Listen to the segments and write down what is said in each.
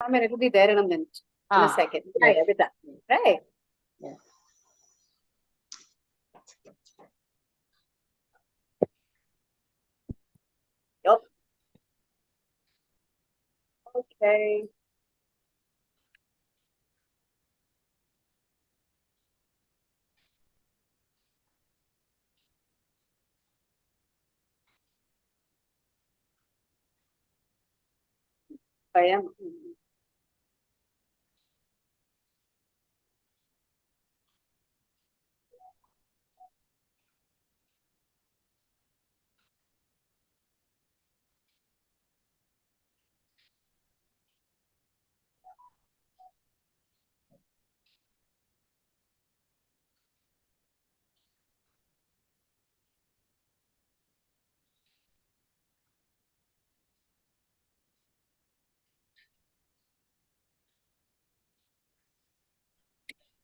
I'm going to be there in a minute, in a second. Yes. Yeah, with that. Right. Yes. Yep. Okay. I am.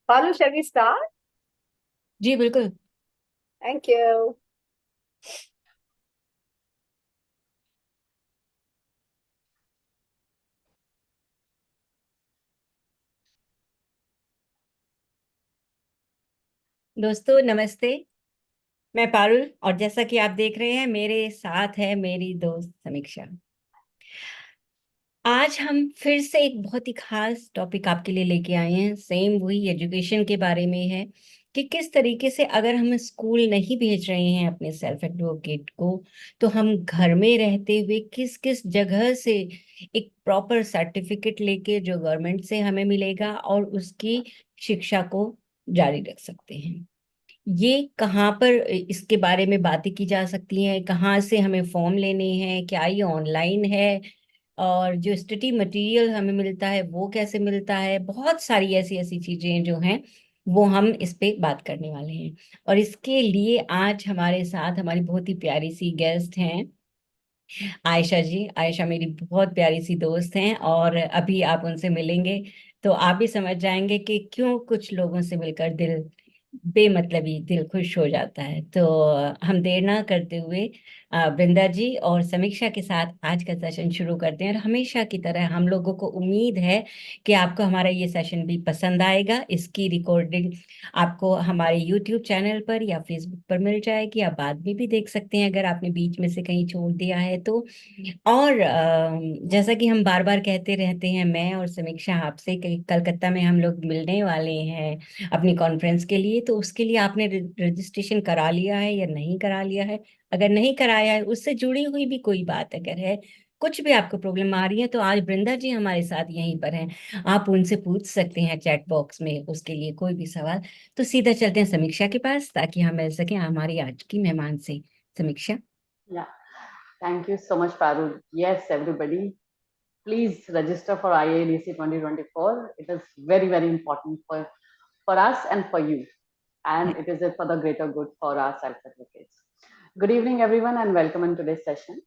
Palu, shall we start? जी बिल्कुल. Thank you. दोस्तों नमस्ते. मैं पारुल और जैसा कि आप देख रहे हैं मेरे साथ है मेरी दोस्त समीक्षा. आज हम फिर से एक बहुत ही खास टॉपिक आपके लिए लेके आए हैं. सेम वही एजुकेशन के बारे में है कि किस तरीके से अगर हम स्कूल नहीं भेज रहे हैं अपने सेल्फ एडवोकेट को, तो हम घर में रहते हुए किस किस जगह से एक प्रॉपर सर्टिफिकेट लेके जो गवर्नमेंट से हमें मिलेगा और उसकी शिक्षा को जारी रख सकते हैं. ये कहाँ पर इसके बारे में बातें की जा सकती हैं, कहाँ से हमें फॉर्म लेने हैं, क्या ये ऑनलाइन है, और जो स्टडी मटेरियल हमें मिलता है वो कैसे मिलता है. बहुत सारी ऐसी ऐसी चीजें जो हैं वो हम इस पे बात करने वाले हैं. और इसके लिए आज हमारे साथ हमारी बहुत ही प्यारी सी गेस्ट हैं आयशा जी. आयशा मेरी बहुत प्यारी सी दोस्त हैं और अभी आप उनसे मिलेंगे तो आप भी समझ जाएंगे कि क्यों कुछ लोगों से मिलकर दिल बेमतलबी दिल खुश हो जाता है. तो हम देर ना करते हुए वृंदा जी और समीक्षा के साथ आज का सेशन शुरू करते हैं. और हमेशा की तरह हम लोगों को उम्मीद है कि आपको हमारा ये सेशन भी पसंद आएगा. इसकी रिकॉर्डिंग आपको हमारे यूट्यूब चैनल पर या फेसबुक पर मिल जाएगी. आप बाद में भी देख सकते हैं अगर आपने बीच में से कहीं छोड़ दिया है तो. और जैसा कि हम बार बार कहते रहते हैं, मैं और समीक्षा आपसे कलकत्ता में हम लोग मिलने वाले हैं अपनी कॉन्फ्रेंस के लिए. तो उसके लिए आपने रजिस्ट्रेशन करा लिया है या नहीं करा लिया है? अगर नहीं कराया है, उससे जुड़ी हुई भी कोई बात अगर है, कुछ भी आपको प्रॉब्लम आ रही है, तो आज वृंदा जी हमारे साथ यहीं पर हैं. आप उनसे पूछ सकते हैं चैट बॉक्स में उसके लिए कोई भी सवाल. तो सीधा चलते हैं समीक्षा के पास ताकि हम मिल सकें हमारी आज की मेहमान से. समीक्षा. Yeah. Thank you so much, Parul. Yes, everybody, please register for IADC 2024. It is very, very important for us and for you. And it is for the greater good for our self-advocates. Good evening, everyone, and welcome in today's session.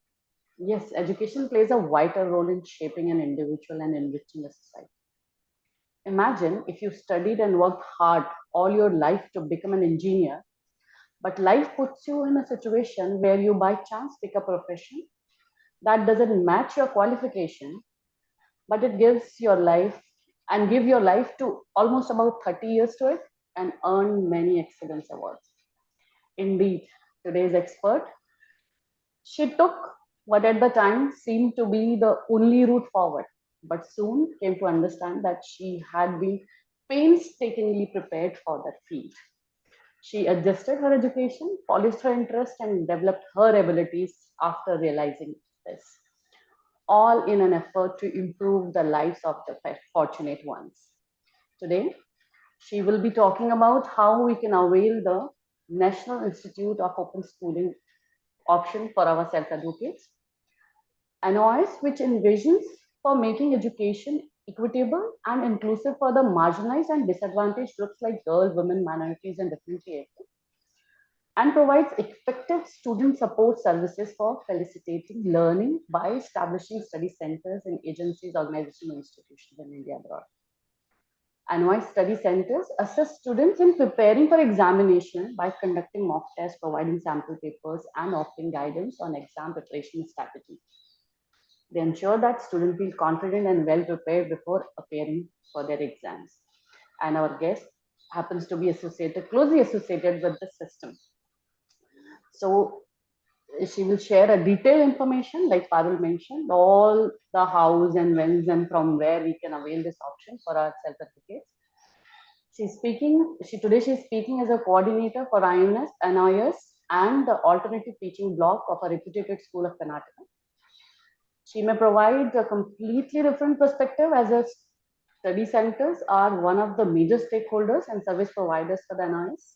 Yes, education plays a vital role in shaping an individual and enriching a society. Imagine if you studied and worked hard all your life to become an engineer, but life puts you in a situation where you by chance pick a profession that doesn't match your qualification, but it gives your life and give your life to almost about 30 years to it and earn many excellence awards. Indeed, today's expert, she took what at the time seemed to be the only route forward, but soon came to understand that she had been painstakingly prepared for that field. She adjusted her education, polished her interest, and developed her abilities after realizing this, all in an effort to improve the lives of the fortunate ones. Today, she will be talking about how we can avail the National Institute of Open Schooling option for our self advocates, NIOS, which envisions for making education equitable and inclusive for the marginalized and disadvantaged groups like girls, women, minorities, and differentiated, and provides effective student support services for facilitating learning by establishing study centers in agencies, organizations, and institutions in India abroad. NYS study centers assist students in preparing for examination by conducting mock tests, providing sample papers, and offering guidance on exam preparation strategies. They ensure that students feel confident and well prepared before appearing for their exams. And our guest happens to be closely associated with the system. So she will share a detailed information, like Parul mentioned, all the hows and whens and from where we can avail this option for our self-advocates. She's speaking as a coordinator for NIOS and the alternative teaching block of a reputed school of Karnataka. She may provide a completely different perspective as a study centers are one of the major stakeholders and service providers for the NIOS.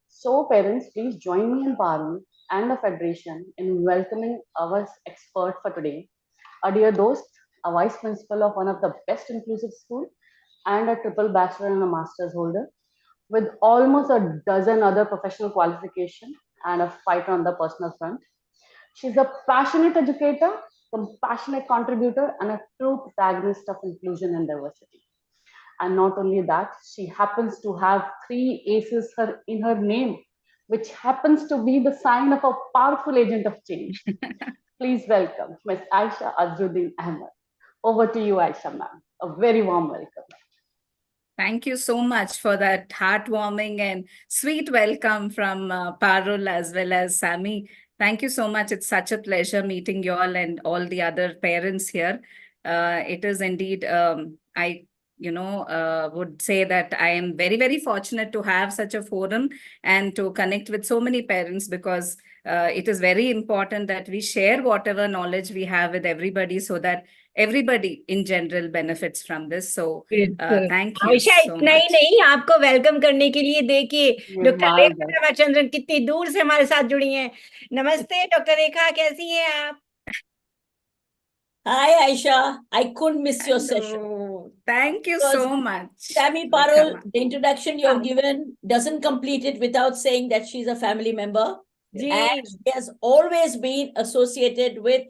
So parents, please join me and Parul and the Federation in welcoming our expert for today, a dear Dost, a vice principal of one of the best inclusive school and a triple bachelor and a master's holder with almost a dozen other professional qualifications and a fighter on the personal front. She's a passionate educator, compassionate contributor, and a true protagonist of inclusion and diversity. And not only that, she happens to have three aces in her name, which happens to be the sign of a powerful agent of change. Please welcome Ms. Ayesha Ahmed. Over to you, Ayesha ma'am. A very warm welcome. Thank you so much for that heartwarming and sweet welcome from Parul as well as Sammy. Thank you so much. It's such a pleasure meeting you all and all the other parents here. It is indeed, I would say that I am very, very fortunate to have such a forum and to connect with so many parents because it is very important that we share whatever knowledge we have with everybody so that everybody in general benefits from this. So thank you Ayesha so इतना ही much. नहीं, आपको welcome करने के लिए देखिए doctor रेखा रामाचंद्रन कितनी दूर से हमारे साथ जुड़ी हैं। नमस्ते डॉक्टर रेखा, कैसी हैं आप? Hi, Aisha. I couldn't miss your session. Oh, thank you Because so much. Sammy Parul, the introduction you have given doesn't complete it without saying that she's a family member. जी And she has always been associated with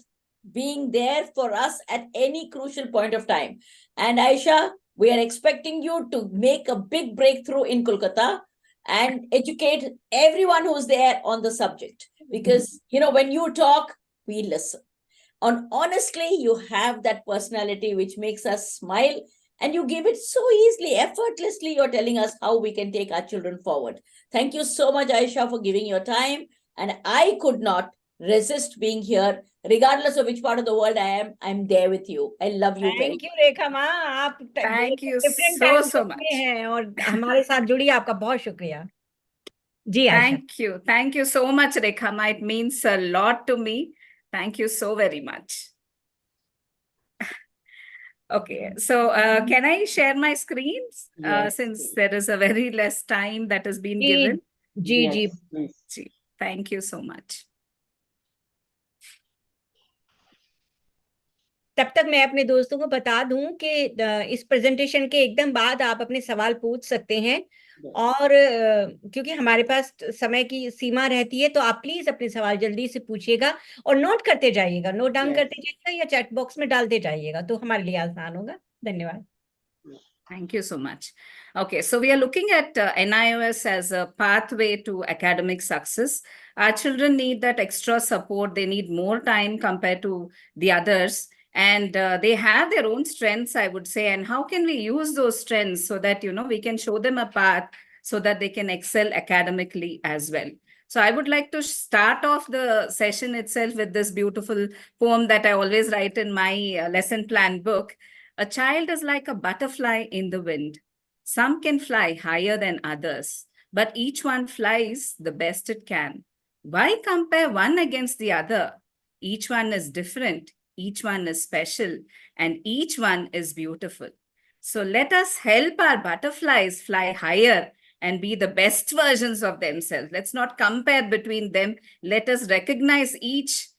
being there for us at any crucial point of time. And Aisha, we are expecting you to make a big breakthrough in Kolkata and educate everyone who's there on the subject. Because, when you talk, we listen. And honestly, you have that personality which makes us smile, and you give it so easily, effortlessly. You're telling us how we can take our children forward. Thank you so much, Ayesha, for giving your time. And I could not resist being here, regardless of which part of the world I am. I'm there with you. I love you very thank you Rekha माँ, आप Thank you different so, time so में much. हैं और हमारे साथ जुड़ी, आपका बहुत शुक्रिया। जी Ayesha. Thank you. Thank you so much, Rekha. It means a lot to me. Thank you so very much. Okay, so can I share my screens Yes, since please. there is a very less time that has been ji given? Ji Yes, ji please. Thank you so much. तब तक मैं अपने दोस्तों को बता दूं कि इस प्रेजेंटेशन के एकदम बाद आप अपने सवाल पूछ सकते हैं Yes. और क्योंकि हमारे पास समय की सीमा रहती है, तो आप प्लीज अपने सवाल जल्दी से पूछिएगा और नोट करते जाइएगा, नोट डाउन Yes. करते जाइएगा या चैट बॉक्स में डालते जाइएगा, तो हमारे लिए आसान होगा। धन्यवाद। Thank you so much. Okay, so we are looking at NIOS as a pathway to academic success. Our children need that extra support. They need more time compared to the others. And they have their own strengths, I would say. And how can we use those strengths so that, we can show them a path so that they can excel academically as well. So I would like to start off the session itself with this beautiful poem that I always write in my lesson plan book. A child is like a butterfly in the wind. Some can fly higher than others, but each one flies the best it can. Why compare one against the other? Each one is different, each one is special, and each one is beautiful. So let us help our butterflies fly higher and be the best versions of themselves. Let's not compare between them. Let us recognize each,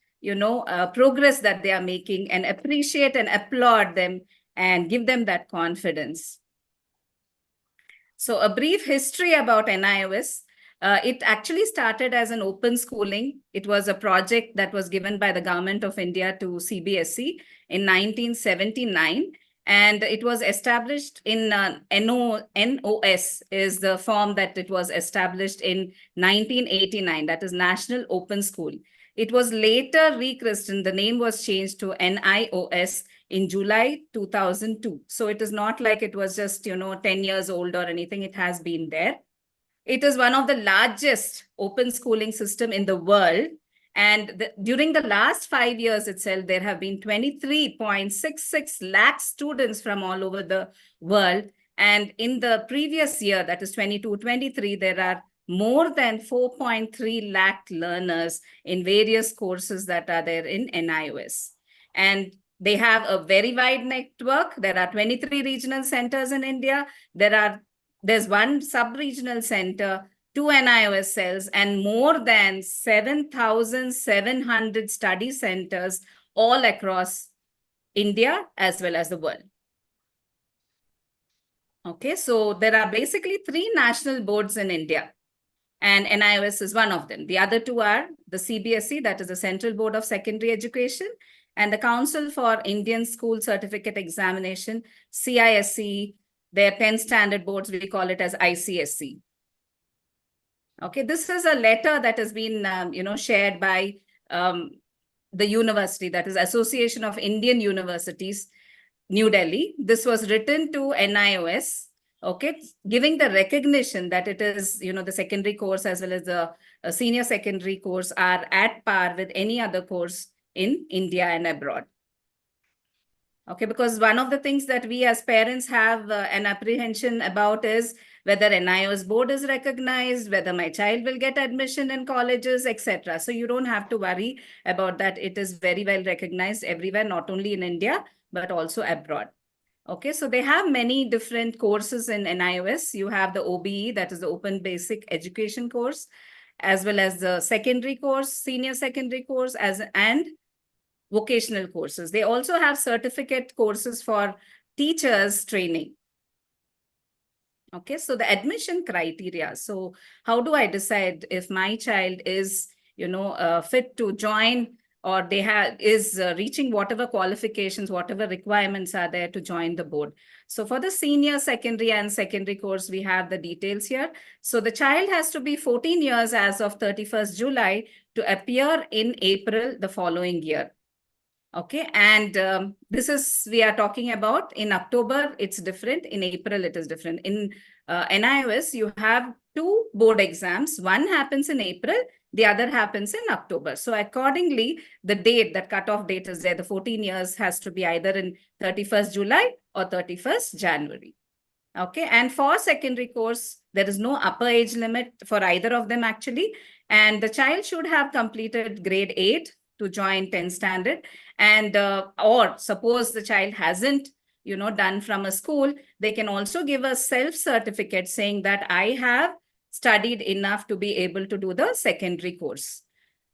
progress that they are making and appreciate and applaud them and give them that confidence. So a brief history about NIOS. It actually started as an open schooling. It was a project that was given by the government of India to CBSE in 1979. And it was established in NOS is the form that it was established in 1989. That is National Open School. It was later rechristened. The name was changed to NIOS in July 2002. So it is not like it was just, 10 years old or anything. It has been there. It is one of the largest open schooling system in the world. And during the last 5 years itself, there have been 23.66 lakh students from all over the world. And in the previous year, that is 22-23, there are more than 4.3 lakh learners in various courses that are there in NIOS. And they have a very wide network. There are 23 regional centers in India. There's one sub-regional center, 2 NIOS cells, and more than 7,700 study centers all across India as well as the world. Okay, so there are basically 3 national boards in India, and NIOS is one of them. The other 2 are the CBSE, that is the Central Board of Secondary Education, and the Council for Indian School Certificate Examination, CISE. Their 10 standard boards, we call it as ICSE. Okay, this is a letter that has been, shared by the university, that is Association of Indian Universities, New Delhi. This was written to NIOS, okay, giving the recognition that it is, the secondary course as well as the senior secondary course are at par with any other course in India and abroad. Okay, because one of the things that we as parents have an apprehension about is whether NIOS board is recognized, whether my child will get admission in colleges, etc. So you don't have to worry about that. It is very well recognized everywhere, not only in India, but also abroad. Okay, so they have many different courses in NIOS. You have the OBE, that is the Open Basic Education course, as well as the secondary course, senior secondary course, and vocational courses. They also have certificate courses for teachers training. Okay, so the admission criteria. So how do I decide if my child is, fit to join, or is reaching whatever qualifications, whatever requirements are there to join the board? So for the senior secondary and secondary course, we have the details here. So the child has to be 14 years as of 31st July to appear in April the following year. Okay, and we are talking about in October, it's different. In April, it is different. In NIOS, you have 2 board exams. One happens in April, the other happens in October. So accordingly, the date, that cutoff date is there. The 14 years has to be either in 31st July or 31st January. Okay, and for secondary course, there is no upper age limit for either of them actually. And the child should have completed grade 8 to join 10th standard. And or suppose the child hasn't, done from a school, they can also give a self-certificate saying that I have studied enough to be able to do the secondary course.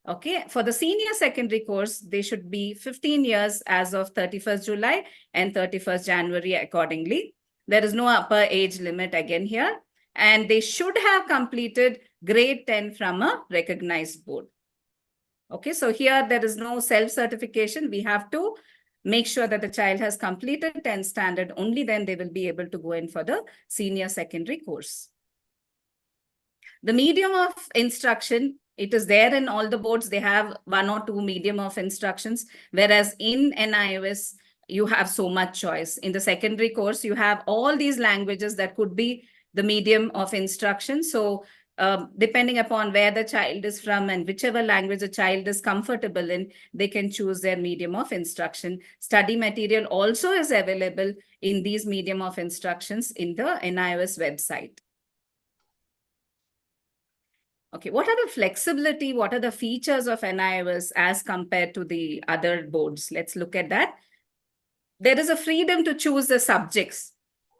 Okay, for the senior secondary course, they should be 15 years as of 31st July and 31st January accordingly. There is no upper age limit again here. And they should have completed grade 10 from a recognized board. Okay, so here there is no self-certification. We have to make sure that the child has completed 10th standard. Only then they will be able to go in for the senior secondary course. The medium of instruction, it is there in all the boards. They have 1 or 2 medium of instructions, whereas in NIOS, you have so much choice. In the secondary course, you have all these languages that could be the medium of instruction. So depending upon where the child is from and whichever language the child is comfortable in, they can choose their medium of instruction. Study material also is available in these medium of instructions in the NIOS website. Okay, what are the flexibility? What are the features of NIOS as compared to the other boards? Let's look at that. There is a freedom to choose the subjects.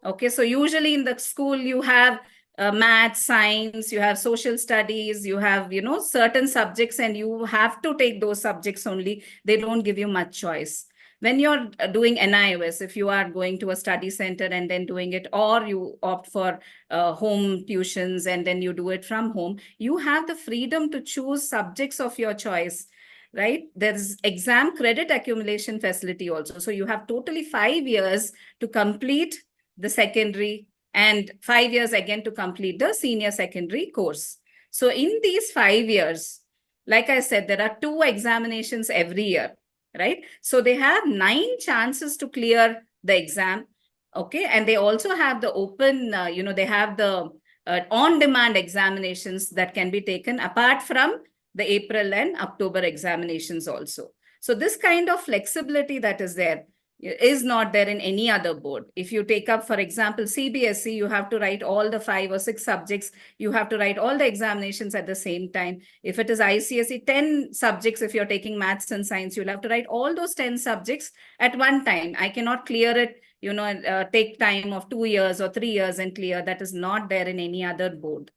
Okay, so usually in the school, you have math, science, you have social studies, you have, certain subjects, and you have to take those subjects only. They don't give you much choice. When you're doing NIOS, if you are going to a study center and then doing it, or you opt for home tuitions and then you do it from home, you have the freedom to choose subjects of your choice, right? There's exam credit accumulation facility also. So you have totally 5 years to complete the secondary and 5 years again to complete the senior secondary course. So in these 5 years, like I said, there are 2 examinations every year, right? So they have 9 chances to clear the exam. Okay. And they also have the open, they have the on-demand examinations that can be taken apart from the April and October examinations also. So this kind of flexibility that is there is not there in any other board. If you take up, for example, CBSE, you have to write all the 5 or 6 subjects. You have to write all the examinations at the same time. If it is ICSE, 10 subjects, if you're taking maths and science, you'll have to write all those 10 subjects at one time. I cannot clear it, take time of 2 years or 3 years and clear. That is not there in any other board.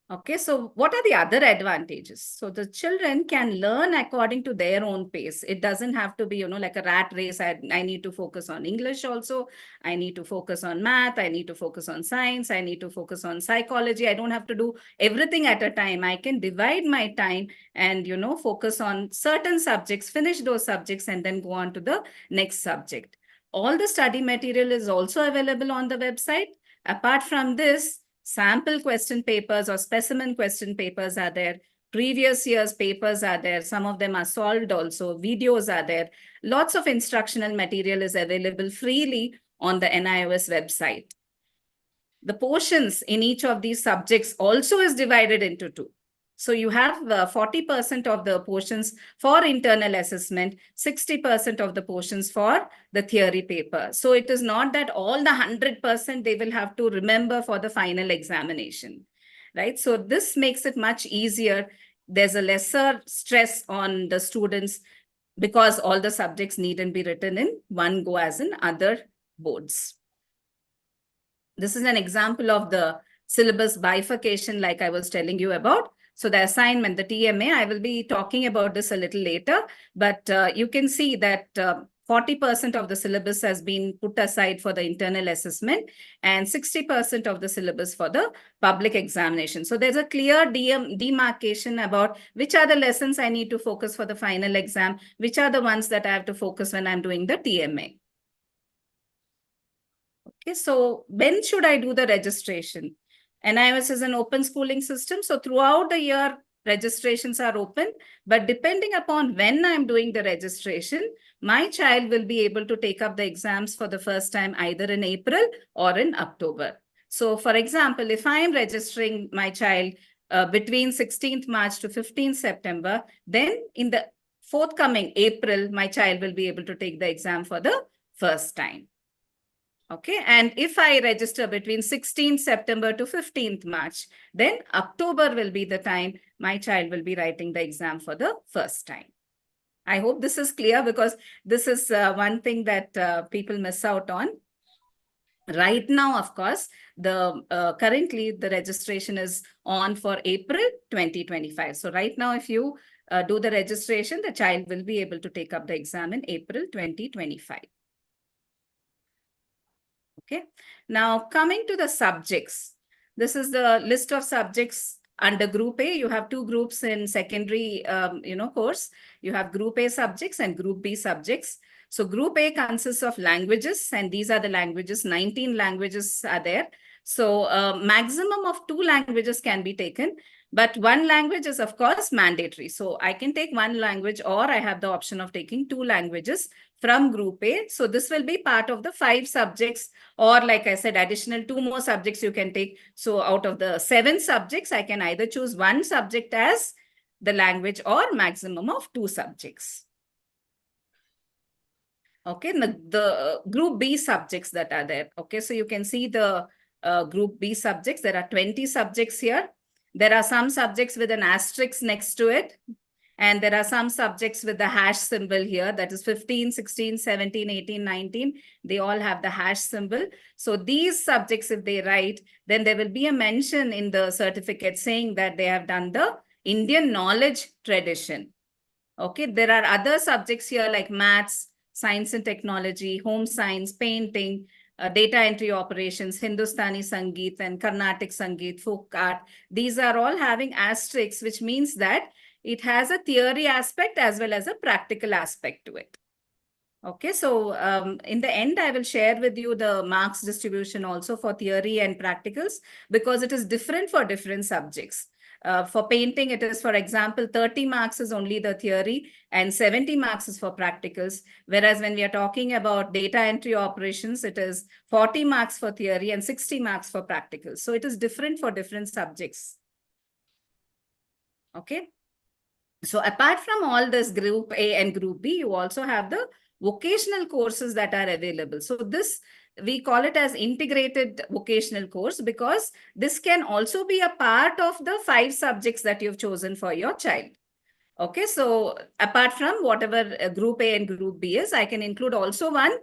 Okay, so what are the other advantages? So the children can learn according to their own pace. It doesn't have to be, like a rat race. I need to focus on English also. I need to focus on math. I need to focus on science. I need to focus on psychology. I don't have to do everything at a time. I can divide my time and, focus on certain subjects, finish those subjects, and then go on to the next subject. All the study material is also available on the website. Apart from this, sample question papers or specimen question papers are there. Previous year's papers are there. Some of them are solved also. Videos are there. Lots of instructional material is available freely on the NIOS website. The portions in each of these subjects also is divided into 2. So you have 40% of the portions for internal assessment, 60% of the portions for the theory paper. So it is not that all the 100% they will have to remember for the final examination, right? So this makes it much easier. There's a lesser stress on the students because all the subjects needn't be written in one go as in other boards. This is an example of the syllabus bifurcation like I was telling you about. So the assignment, the TMA, I will be talking about this a little later, but you can see that 40% of the syllabus has been put aside for the internal assessment and 60% of the syllabus for the public examination. So there's a clear demarcation about which are the lessons I need to focus for the final exam, which are the ones that I have to focus when I'm doing the TMA. Okay, so when should I do the registration? NIOS is an open schooling system. So throughout the year, registrations are open. But depending upon when I'm doing the registration, my child will be able to take up the exams for the first time either in April or in October. So for example, if I am registering my child between 16th March to 15th September, then in the forthcoming April, my child will be able to take the exam for the first time. Okay, and if I register between 16th September to 15th March, then October will be the time my child will be writing the exam for the first time. I hope this is clear because this is one thing that people miss out on. Right now, of course, currently the registration is on for April 2025. So right now, if you do the registration, the child will be able to take up the exam in April 2025. Okay, now coming to the subjects. This is the list of subjects under Group A. You have 2 groups in secondary, course. You have Group A subjects and Group B subjects. So Group A consists of languages, and these are the languages. 19 languages are there. So maximum of 2 languages can be taken, but 1 language is of course mandatory. So I can take 1 language, or I have the option of taking 2 languages from Group A. So this will be part of the 5 subjects, or like I said, additional 2 more subjects you can take. So out of the 7 subjects, I can either choose 1 subject as the language or maximum of 2 subjects. Okay, the Group B subjects that are there. Okay, so you can see the Group B subjects. There are 20 subjects here. There are some subjects with an asterisk next to it. And there are some subjects with the hash symbol here. That is 15, 16, 17, 18, 19. They all have the hash symbol. So these subjects, if they write, then there will be a mention in the certificate saying that they have done the Indian knowledge tradition. Okay, there are other subjects here like maths, science and technology, home science, painting, data entry operations, Hindustani Sangeet and Carnatic Sangeet, folk art. These are all having asterisks, which means that it has a theory aspect as well as a practical aspect to it. Okay, so in the end, I will share with you the marks distribution also for theory and practicals because it is different for different subjects. For painting, it is, for example, 30 marks is only the theory and 70 marks is for practicals. Whereas when we are talking about data entry operations, it is 40 marks for theory and 60 marks for practicals. So it is different for different subjects. Okay. So apart from all this group A and group B, you also have the vocational courses that are available. So this, we call it as integrated vocational course, because this can also be a part of the 5 subjects that you've chosen for your child. Okay, so apart from whatever group A and group B is, I can include also one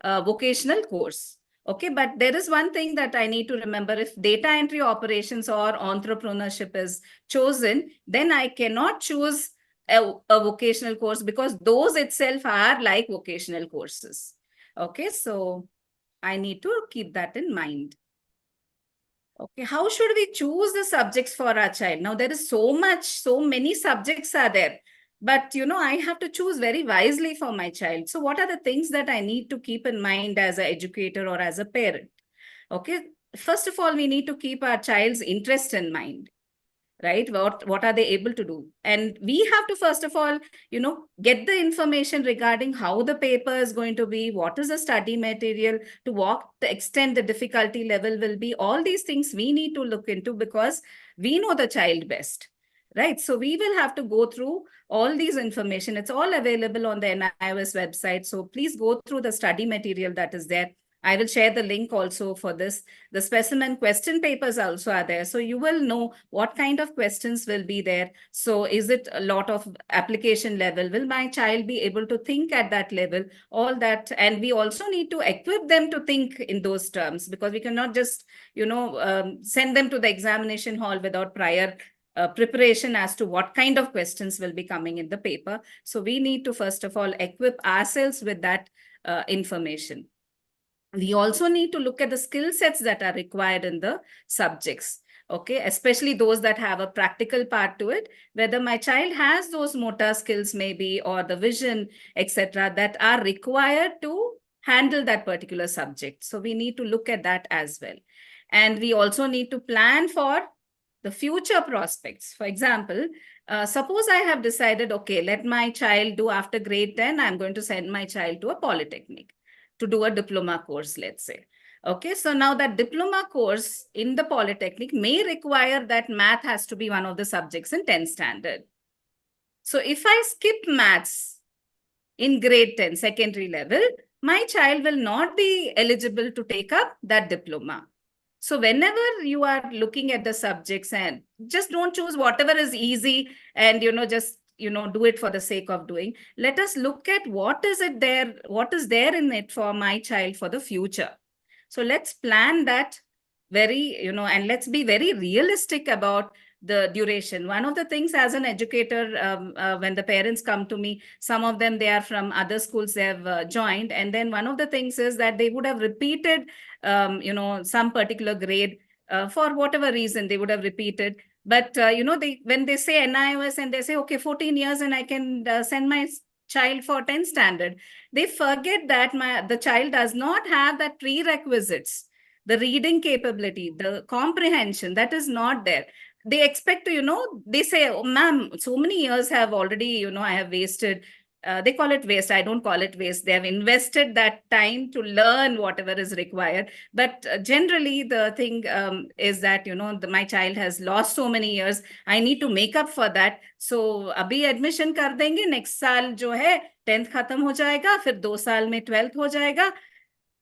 vocational course. Okay, but there is one thing that I need to remember. If data entry operations or entrepreneurship is chosen, then I cannot choose a vocational course, because those itself are like vocational courses. Okay, so I need to keep that in mind. Okay, how should we choose the subjects for our child? Now, there is so many subjects are there. But, I have to choose very wisely for my child. So what are the things that I need to keep in mind as an educator or as a parent? Okay, first of all, we need to keep our child's interest in mind, right? What are they able to do? And we have to, first of all, get the information regarding how the paper is going to be, what is the study material, to what extent the difficulty level will be. All these things we need to look into, because we know the child best. Right. So we will have to go through all these information. It's all available on the NIOS website. So please go through the study material that is there. I will share the link also for this. The specimen question papers also are there. So you will know what kind of questions will be there. So is it a lot of application level? Will my child be able to think at that level? All that. And we also need to equip them to think in those terms, because we cannot just, send them to the examination hall without prior preparation as to what kind of questions will be coming in the paper. So we need to, first of all, equip ourselves with that information. We also need to look at the skill sets that are required in the subjects. Okay, especially those that have a practical part to it, whether my child has those motor skills maybe, or the vision, etc., that are required to handle that particular subject. So we need to look at that as well. And we also need to plan for the future prospects. For example, suppose I have decided, okay, let my child do after grade 10, I'm going to send my child to a polytechnic to do a diploma course, let's say. Okay, so now that diploma course in the polytechnic may require that math has to be one of the subjects in 10th standard. So if I skip maths in grade 10, secondary level, my child will not be eligible to take up that diploma. So whenever you are looking at the subjects, and just don't choose whatever is easy and, just, do it for the sake of doing. Let us look at what is there in it for my child for the future. So let's plan that very, and let's be very realistic about the duration. One of the things as an educator, when the parents come to me, some of them, they are from other schools they have joined. And then one of the things is that they would have repeated, some particular grade for whatever reason they would have repeated. But, when they say NIOS and they say, okay, 14 years and I can send my child for 10th standard, they forget that the child does not have that prerequisites, the reading capability, the comprehension, that is not there. They expect to, they say, oh, ma'am, so many years have already, I have wasted. They call it waste. I don't call it waste. They have invested that time to learn whatever is required. But generally, the thing is that, my child has lost so many years. I need to make up for that. So, abhi admission kar denge, next saal jo hai, 10th khatam ho jayega, fir 2 saal mein 12th ho jayega.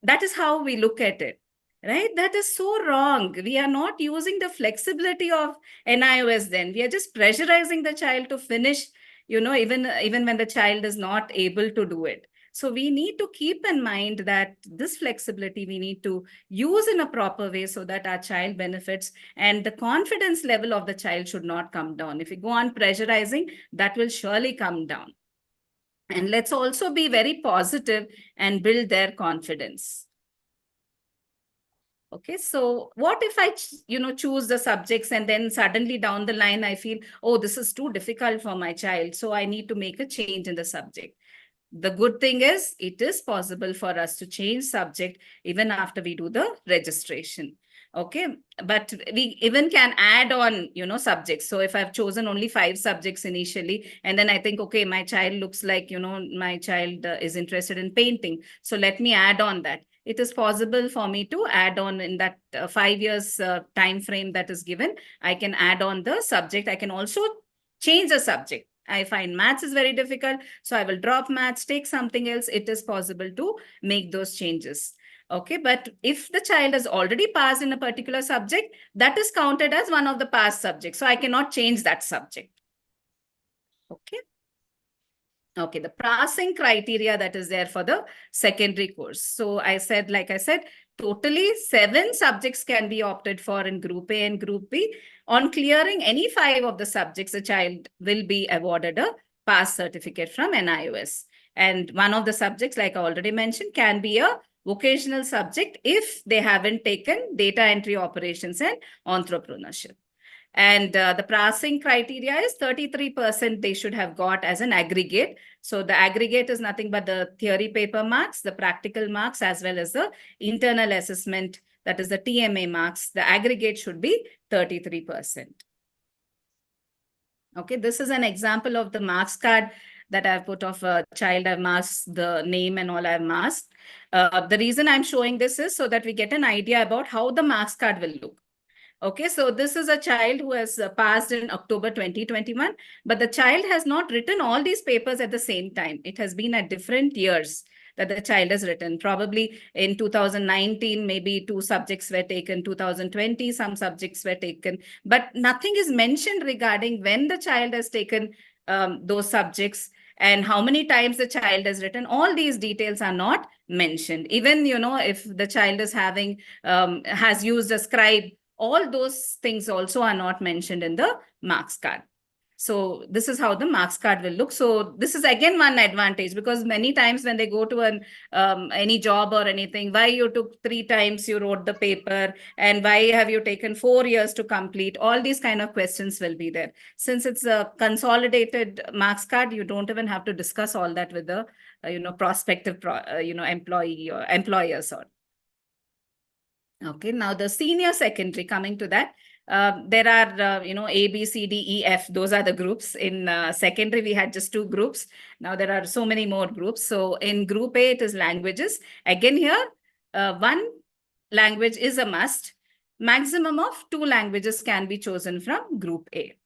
That is how we look at it. Right? That is so wrong. We are not using the flexibility of NIOS then. We are just pressurizing the child to finish, even when the child is not able to do it. So we need to keep in mind that this flexibility we need to use in a proper way so that our child benefits, and the confidence level of the child should not come down. If we go on pressurizing, that will surely come down. And let's also be very positive and build their confidence. Okay, so what if I, choose the subjects and then suddenly down the line, I feel, oh, this is too difficult for my child, so I need to make a change in the subject. The good thing is it is possible for us to change subject even after we do the registration. Okay, but we even can add on, subjects. So if I've chosen only 5 subjects initially, and then I think, okay, my child looks like, my child is interested in painting, so let me add on that. It is possible for me to add on in that 5 years time frame that is given. I can add on the subject. I can also change the subject. I find maths is very difficult, so I will drop maths, take something else. It is possible to make those changes. Okay, but if the child has already passed in a particular subject, that is counted as one of the past subjects. So I cannot change that subject. Okay. Okay, the passing criteria that is there for the secondary course. So like I said, totally 7 subjects can be opted for in Group A and Group B. On clearing any 5 of the subjects, the child will be awarded a pass certificate from NIOS. And one of the subjects, like I already mentioned, can be a vocational subject if they haven't taken data entry operations and entrepreneurship. And the passing criteria is 33% they should have got as an aggregate. So the aggregate is nothing but the theory paper marks, the practical marks, as well as the internal assessment, that is the TMA marks. The aggregate should be 33%. Okay, this is an example of the marks card that I've put of a child. I've masked the name and all I've masked. The reason I'm showing this is so that we get an idea about how the marks card will look. Okay, so this is a child who has passed in October 2021, but the child has not written all these papers at the same time. It has been at different years that the child has written. Probably in 2019, maybe 2 subjects were taken, 2020, some subjects were taken, but nothing is mentioned regarding when the child has taken those subjects and how many times the child has written. All these details are not mentioned. Even, if the child is having, has used a scribe, all those things also are not mentioned in the marks card. So this is how the marks card will look. So this is again one advantage, because many times when they go to any job or anything, why you took 3 times you wrote the paper, and why have you taken 4 years to complete? All these kind of questions will be there. Since it's a consolidated marks card, you don't even have to discuss all that with the prospective employee or employers. Or okay, now the senior secondary, coming to that, there are, A, B, C, D, E, F. Those are the groups. In secondary, we had just 2 groups. Now there are so many more groups. So in Group A, it is languages. Again here, 1 language is a must. Maximum of 2 languages can be chosen from Group A.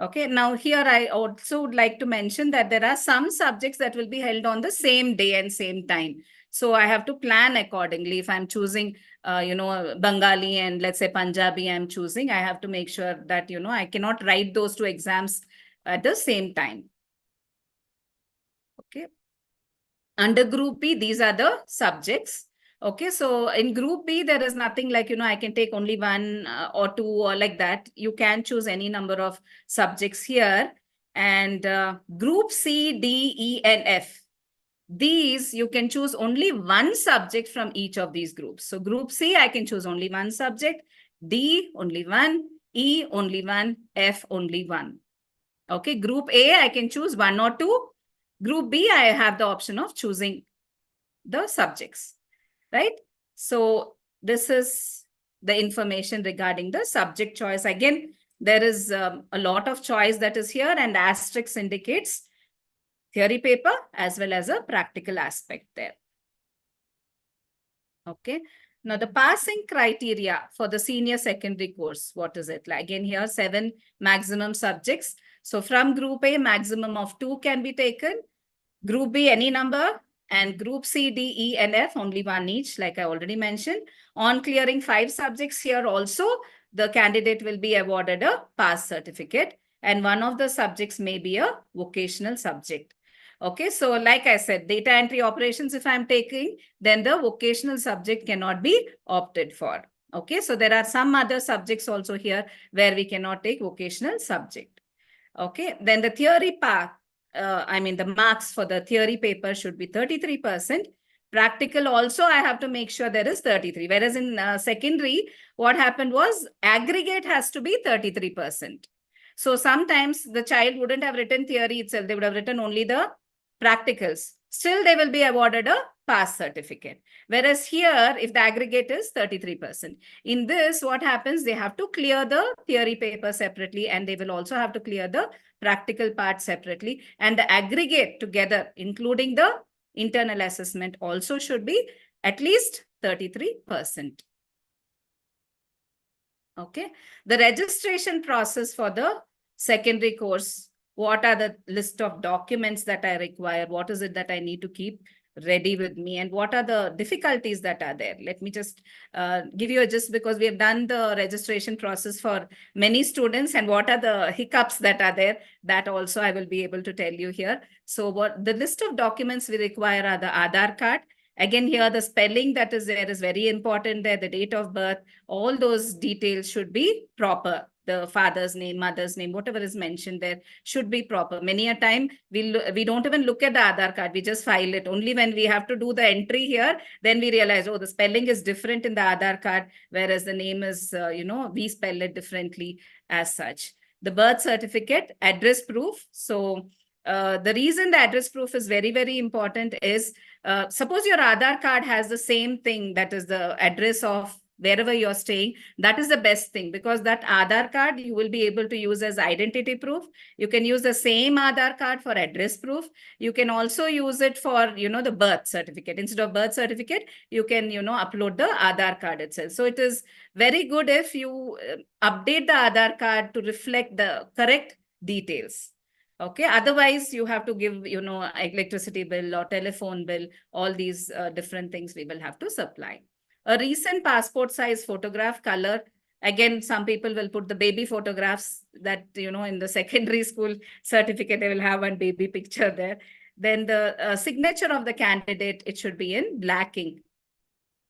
Okay, now here I also would like to mention that there are some subjects that will be held on the same day and same time. So I have to plan accordingly. If I'm choosing, Bengali and let's say Punjabi, I'm choosing, I have to make sure that, I cannot write those 2 exams at the same time. Okay. Under Group B, these are the subjects. Okay, so in Group B, there is nothing like, I can take only 1 or 2 or like that. You can choose any number of subjects here. And Group C, D, E, and F. These, you can choose only 1 subject from each of these groups. So Group C, I can choose only 1 subject. D, only 1. E, only 1. F, only 1. Okay, Group A, I can choose 1 or 2. Group B, I have the option of choosing the subjects, right? So this is the information regarding the subject choice. Again, there is a lot of choice that is here, and asterisk indicates theory paper as well as a practical aspect there. Okay. Now the passing criteria for the senior secondary course, what is it? Like again here, 7 maximum subjects. So from Group A, maximum of 2 can be taken. Group B, any number. And Group C, D, E, and F, only 1 each, like I already mentioned. On clearing 5 subjects here also, the candidate will be awarded a pass certificate. And one of the subjects may be a vocational subject. Okay, so like I said, data entry operations, if I'm taking, then the vocational subject cannot be opted for. Okay, so there are some other subjects also here where we cannot take vocational subject. Okay, then the theory part, the marks for the theory paper should be 33%. Practical also, I have to make sure there is 33. Whereas in secondary, what happened was aggregate has to be 33%. So sometimes the child wouldn't have written theory itself. They would have written only the practicals. still they will be awarded a pass certificate. Whereas here, if the aggregate is 33%, in this, what happens? They have to clear the theory paper separately, and they will also have to clear the practical part separately. And the aggregate together, including the internal assessment, also should be at least 33%. Okay. The registration process for the secondary course. What are the list of documents that I require? What is it that I need to keep ready with me? And what are the difficulties that are there? Let me just give you a gist, because we have done the registration process for many students, and what are the hiccups that are there, that also I will be able to tell you here. So what the list of documents we require are the Aadhaar card. Again, here the spelling that is there is very important there, the date of birth, all those details should be proper. The father's name, mother's name, whatever is mentioned there should be proper. Many a time we don't even look at the Aadhaar card, we just file it. Only when we have to do the entry here, then we realize, oh, the spelling is different in the Aadhaar card, whereas the name is, we spell it differently as such. The birth certificate, address proof. So the reason the address proof is very, very important is, suppose your Aadhaar card has the same thing, that is the address of wherever you're staying. That is the best thing, because that Aadhaar card you will be able to use as identity proof. You can use the same Aadhaar card for address proof. You can also use it for, the birth certificate. Instead of birth certificate, you can, upload the Aadhaar card itself. So it is very good if you update the Aadhaar card to reflect the correct details. Okay, otherwise you have to give, electricity bill or telephone bill, all these different things we will have to supply. A recent passport size photograph, color. Again, some people will put the baby photographs that, in the secondary school certificate, they will have one baby picture there. Then the signature of the candidate, it should be in black ink.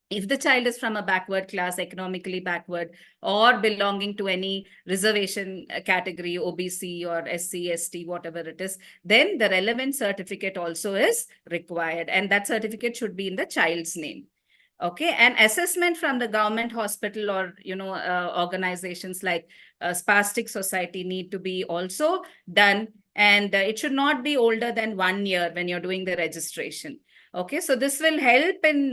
If the child is from a backward class, economically backward, or belonging to any reservation category, OBC or SC, ST, whatever it is, then the relevant certificate also is required. And that certificate should be in the child's name. Okay, and assessment from the government hospital or, organizations like Spastic Society need to be also done. And it should not be older than 1 year when you're doing the registration. Okay, so this will help in,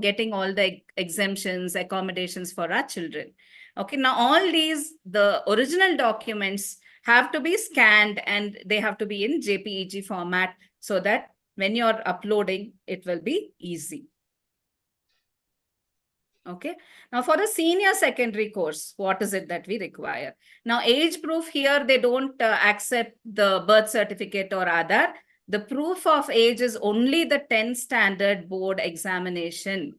getting all the exemptions, accommodations for our children. Okay, now all these, the original documents have to be scanned and they have to be in JPEG format, so that when you're uploading, it will be easy. Okay, now for the senior secondary course, what is it that we require? Now, age proof here, they don't accept the birth certificate or Aadhaar. The proof of age is only the 10th standard board examination.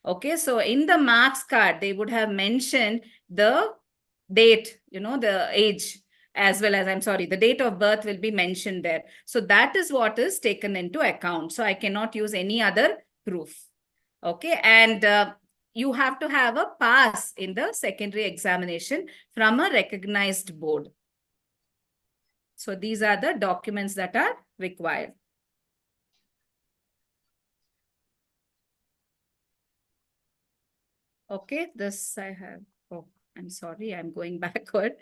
Okay, so in the marks card, they would have mentioned the date, the age, as well as, the date of birth will be mentioned there. So that is what is taken into account. So I cannot use any other proof. Okay, and you have to have a pass in the secondary examination from a recognized board. So these are the documents that are required. Okay, this I have. Oh, I'm sorry, I'm going backward.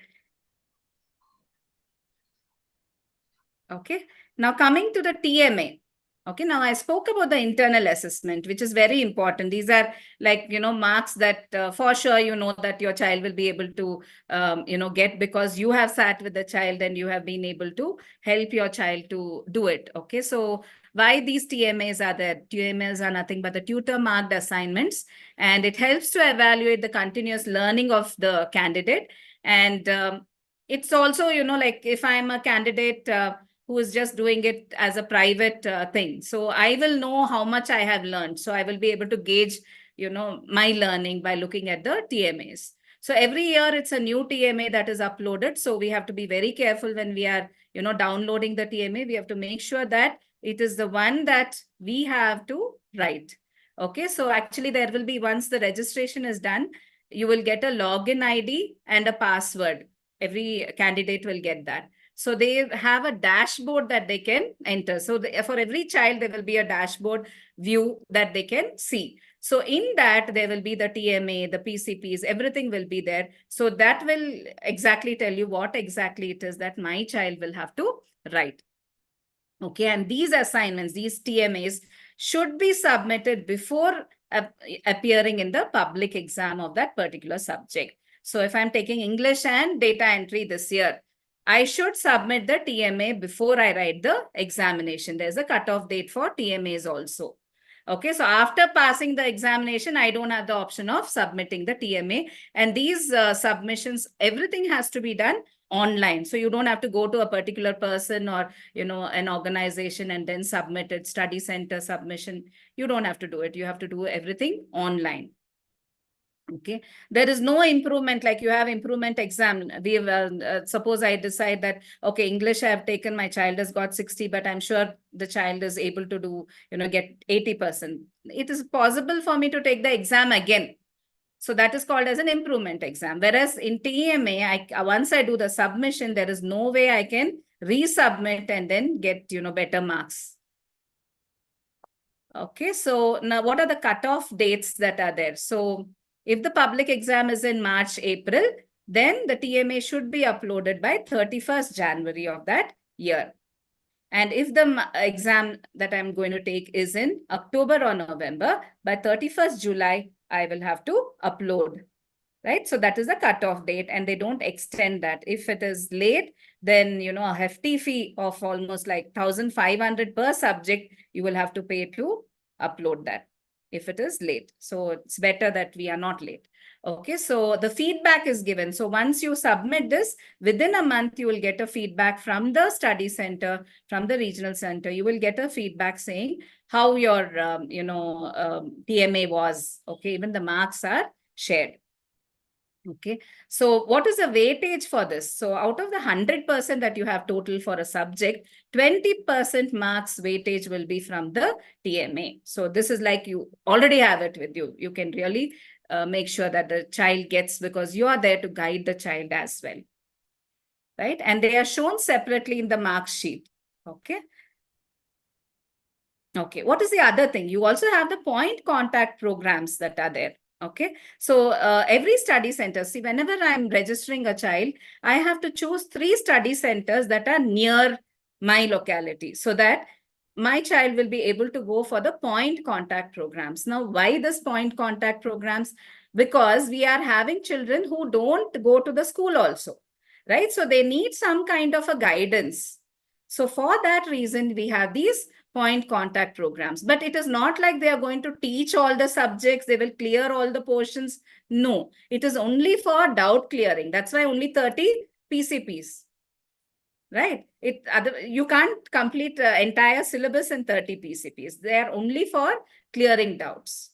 Okay, now coming to the TMA. Okay, now I spoke about the internal assessment, which is very important. These are like, marks that for sure, that your child will be able to, get, because you have sat with the child and you have been able to help your child to do it. Okay, so why these TMAs are there? TMAs are nothing but the tutor marked assignments, and it helps to evaluate the continuous learning of the candidate. And it's also, like if I'm a candidate, who is just doing it as a private thing. So I will know how much I have learned. So I will be able to gauge, my learning by looking at the TMAs. So every year it's a new TMA that is uploaded. So we have to be very careful when we are, downloading the TMA. We have to make sure that it is the one that we have to write. Okay, so actually there will be, once the registration is done, you will get a login ID and a password. Every candidate will get that. So they have a dashboard that they can enter. So for every child, there will be a dashboard view that they can see. So in that, there will be the TMA, the PCPs, everything will be there. So that will exactly tell you what exactly it is that my child will have to write. Okay, and these assignments, these TMAs, should be submitted before appearing in the public exam of that particular subject. So if I'm taking English and data entry this year, I should submit the TMA before I write the examination. There's a cutoff date for TMAs also. Okay, so after passing the examination, I don't have the option of submitting the TMA. And these submissions, everything has to be done online. So you don't have to go to a particular person or, an organization and then submit it, study center submission. You don't have to do it. You have to do everything online. Okay, there is no improvement like you have improvement exam. We suppose I decide that, okay, English I have taken, my child has got 60, but I'm sure the child is able to do, get 80%. It is possible for me to take the exam again. So that is called as an improvement exam. Whereas in TMA, once I do the submission, there is no way I can resubmit and then get, better marks. Okay, so now what are the cutoff dates that are there? So if the public exam is in March, April, then the TMA should be uploaded by 31st January of that year. And if the exam that I'm going to take is in October or November, by 31st July, I will have to upload, right? So that is the cutoff date, and they don't extend that. If it is late, then, a hefty fee of almost like 1,500 per subject, you will have to pay to upload that if it is late. So it's better that we are not late. Okay, so the feedback is given. So once you submit this, within a month, you will get a feedback from the study center, from the regional center. You will get a feedback saying how your, TMA was. Okay, even the marks are shared. Okay, so what is the weightage for this? So out of the 100% that you have total for a subject, 20% marks weightage will be from the TMA. So this is like you already have it with you. You can really make sure that the child gets, because you are there to guide the child as well, right? And they are shown separately in the mark sheet. Okay. Okay, what is the other thing? You also have the point contact programs that are there. Okay, so every study center, see, whenever I'm registering a child, I have to choose 3 study centers that are near my locality so that my child will be able to go for the point contact programs. Now, why this point contact programs? Because we are having children who don't go to the school also, right? So they need some kind of a guidance. So for that reason, we have these point contact programs. But it is not like they are going to teach all the subjects, they will clear all the portions. No, it is only for doubt clearing. That's why only 30 PCPs, right? You can't complete entire syllabus in 30 PCPs. They are only for clearing doubts.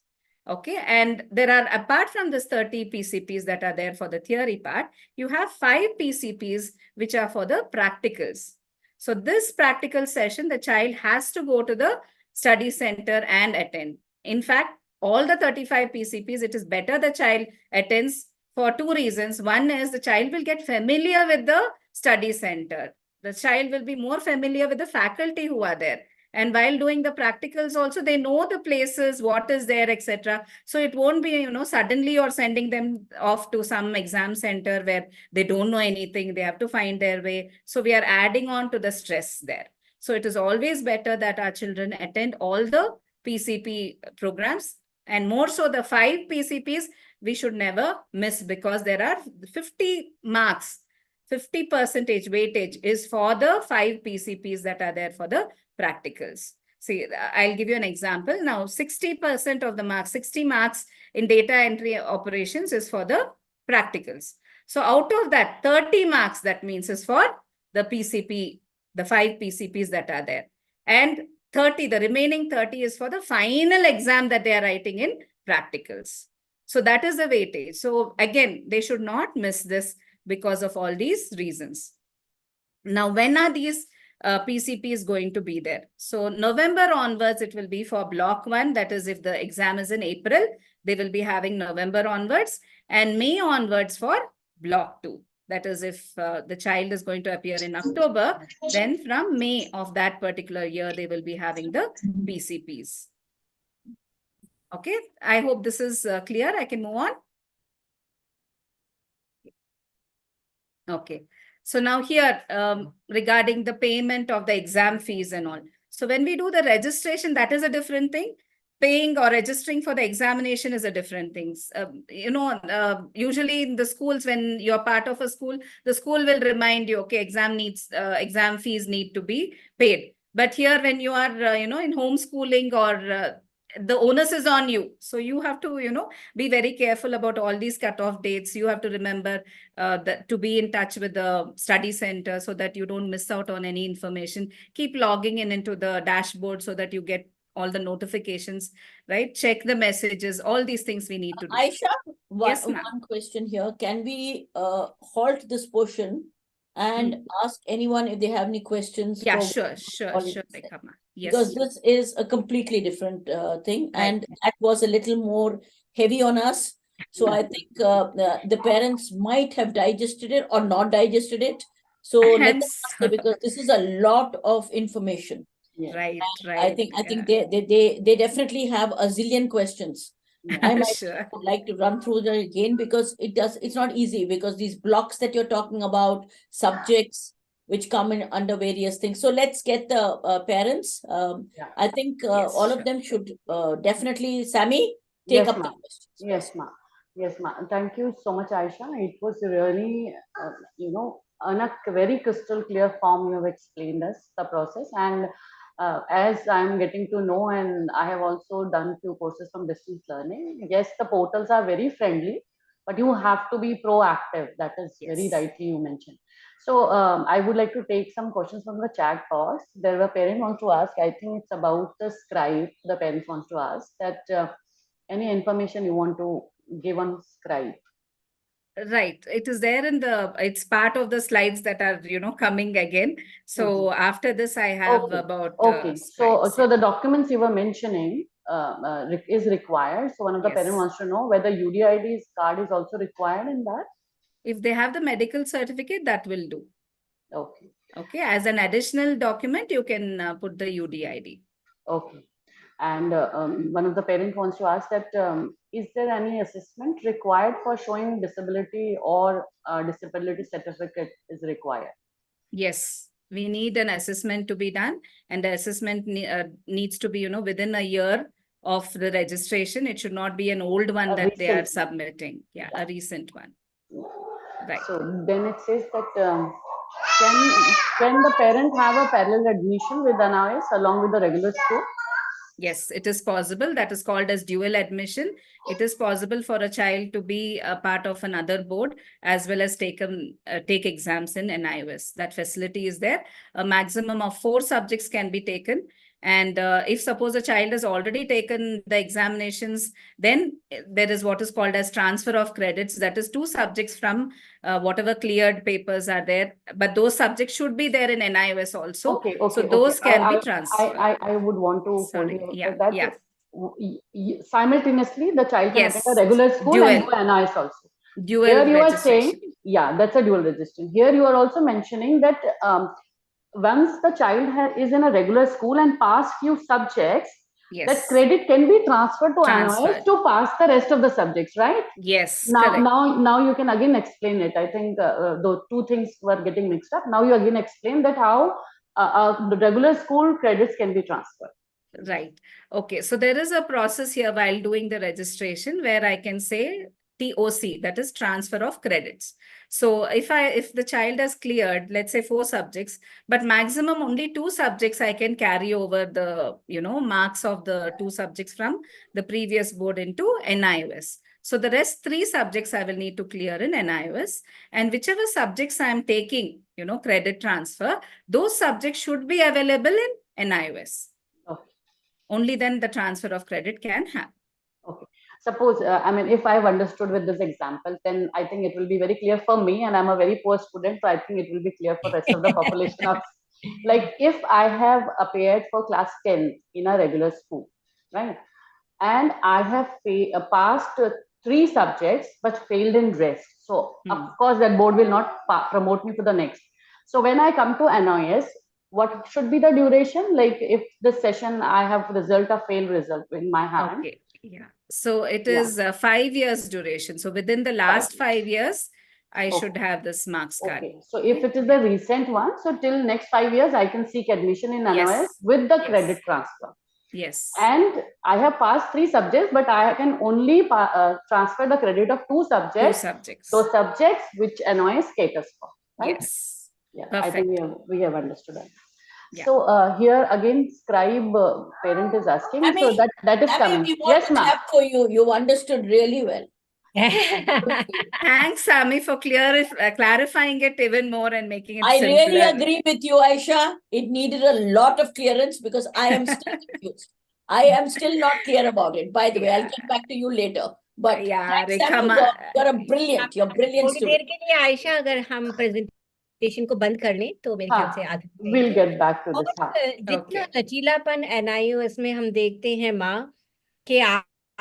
Okay, and there are, apart from this 30 PCPs that are there for the theory part, you have 5 PCPs which are for the practicals. So this practical session, the child has to go to the study center and attend. In fact, all the 35 PCPs, it is better the child attends for 2 reasons. One is the child will get familiar with the study center. The child will be more familiar with the faculty who are there. And while doing the practicals also, they know the places, what is there, etc. So it won't be, suddenly you're sending them off to some exam center where they don't know anything. They have to find their way. So we are adding on to the stress there. So it is always better that our children attend all the PCP programs, and more so the 5 PCPs we should never miss, because there are 50 marks. 50% weightage is for the 5 PCPs that are there for the practicals. See, I'll give you an example. Now, 60% of the marks, 60 marks in data entry operations is for the practicals. So out of that, 30 marks, that means is for the PCP, the 5 PCPs that are there. And 30, the remaining 30 is for the final exam that they are writing in practicals. So that is the weightage. So again, they should not miss this because of all these reasons. Now, when are these PCPs going to be there? So November onwards, it will be for block 1. That is, if the exam is in April, they will be having November onwards, and May onwards for block 2. That is, if the child is going to appear in October, then from May of that particular year, they will be having the PCPs. Okay, I hope this is clear. I can move on. Okay. So now here, regarding the payment of the exam fees and all. So when we do the registration, that is a different thing. Paying or registering for the examination is a different thing. Usually in the schools, when you're part of a school, the school will remind you, okay, exam fees need to be paid. But here, when you are, in homeschooling or the onus is on you. So you have to, be very careful about all these cutoff dates. You have to remember to be in touch with the study center so that you don't miss out on any information. Keep logging into the dashboard so that you get all the notifications, right? Check the messages, all these things we need to do. Aisha, Yes, ma'am. one question here. Can we halt this portion and ask anyone if they have any questions? Yeah, for sure, all of Rekha this? ma'am. Yes. Because this is a completely different thing, Right. and that was a little more heavy on us. So I think the parents might have digested it or not digested it. So let them Hence, answer, because this is a lot of information. Yes. right. I think they definitely have a zillion questions. I might Sure. would like to run through that again, because it's not easy, because these blocks that you're talking about, subjects which come in under various things. So let's get the parents. Yeah. I think Yes, all sure. of them should definitely, Sammy, take Yes, up the ma'am. questions. Yes, ma'am. Yes, ma'am. Thank you so much, Aisha. It was really, in a very crystal clear form, you have explained us the process. And as I'm getting to know, and I have also done few courses from distance learning, yes, the portals are very friendly, but you have to be proactive. That is very Yes. rightly you mentioned. So I would like to take some questions from the chat box. There were parent wants to ask, I think it's about the scribe. The parents wants to ask that any information you want to give on scribe. Right. It is there it's part of the slides that are, coming again. So after this, I have Okay. about Okay. slides. So the documents you were mentioning is required. So one of the parent Yes. wants to know whether UDID card is also required in that. If they have the medical certificate, that will do. Okay. Okay. As an additional document, you can put the UDID. Okay. And one of the parents wants to ask that is there any assessment required for showing disability, or disability certificate is required? Yes, we need an assessment to be done, and the assessment needs to be, within a year of the registration. It should not be an old one A that they are recent one. submitting. Yeah, a recent one. Right. So then it says that can the parent have a parallel admission with NIOS along with the regular school? Yes, it is possible. That is called as dual admission. It is possible for a child to be a part of another board as well as take exams in NIOS. That facility is there. A maximum of 4 subjects can be taken. And if suppose a child has already taken the examinations, then there is what is called as transfer of credits. That is 2 subjects from whatever cleared papers are there. But those subjects should be there in NIOS also. Okay. So those can be transferred. I would want to hold Sorry. you Yeah. that Yeah. simultaneously the child can Yes. attend a regular school Dual. and do NIOS also. Dual Here you are registration. saying, yeah, that's a dual registration. Here you are also mentioning that once the child is in a regular school and pass few subjects, Yes. that credit can be transferred to NIOS to pass the rest of the subjects, right? Yes. Now, Correct. now you can again explain it. I think those 2 things were getting mixed up. Now you again explain that how the regular school credits can be transferred. Right. Okay. So there is a process here while doing the registration where I can say TOC, that is transfer of credits. So if the child has cleared, let's say 4 subjects, but maximum only 2 subjects, I can carry over the, marks of the 2 subjects from the previous board into NIOS. So the rest 3 subjects I will need to clear in NIOS, and whichever subjects I am taking, credit transfer, those subjects should be available in NIOS. Okay. Only then the transfer of credit can happen. Okay. Suppose, if I've understood with this example, then I think it will be very clear for me, and I'm a very poor student, so I think it will be clear for the rest of the population. Like if I have appeared for class 10 in a regular school, right? And I have passed 3 subjects but failed in rest. So of course that board will not promote me to the next. So when I come to NIOS, what should be the duration? Like if this session I have a failed result in my hand. Okay. Yeah. So it is 5 years duration. So within the last 5 years, I Okay. should have this marks card. Okay, so if it is a recent one, so till next 5 years, I can seek admission in NIOS Yes. with the Yes. credit transfer. Yes. And I have passed 3 subjects, but I can only transfer the credit of 2 Two subjects. subjects. Those subjects which NIOS caters for, right? Yes. Yeah, I think Perfect. we have understood that. Yeah. So here again, scribe parent is asking, so Tammy, that is Tammy, coming. we want Yes, to ma'am. clap for you. You've understood really well. Thanks, Sami, for clarifying it even more and making it I really simpler. agree with you, Ayesha. It needed a lot of clearance because I am still confused. I am still not clear about it. By the way, I'll Yeah. get back to you later. But Yeah, thanks, Tammy. Rekha, You're a brilliant. You're brilliant थोड़ी देर student. के लिए आयशा अगर हम presentation को बंद कर लें तो मेरे ख्याल से हाँ, आगे we'll जाएंगे। get back to this. और हाँ. जितना Okay. लचीलापन NIOS में हम देखते हैं माँ कि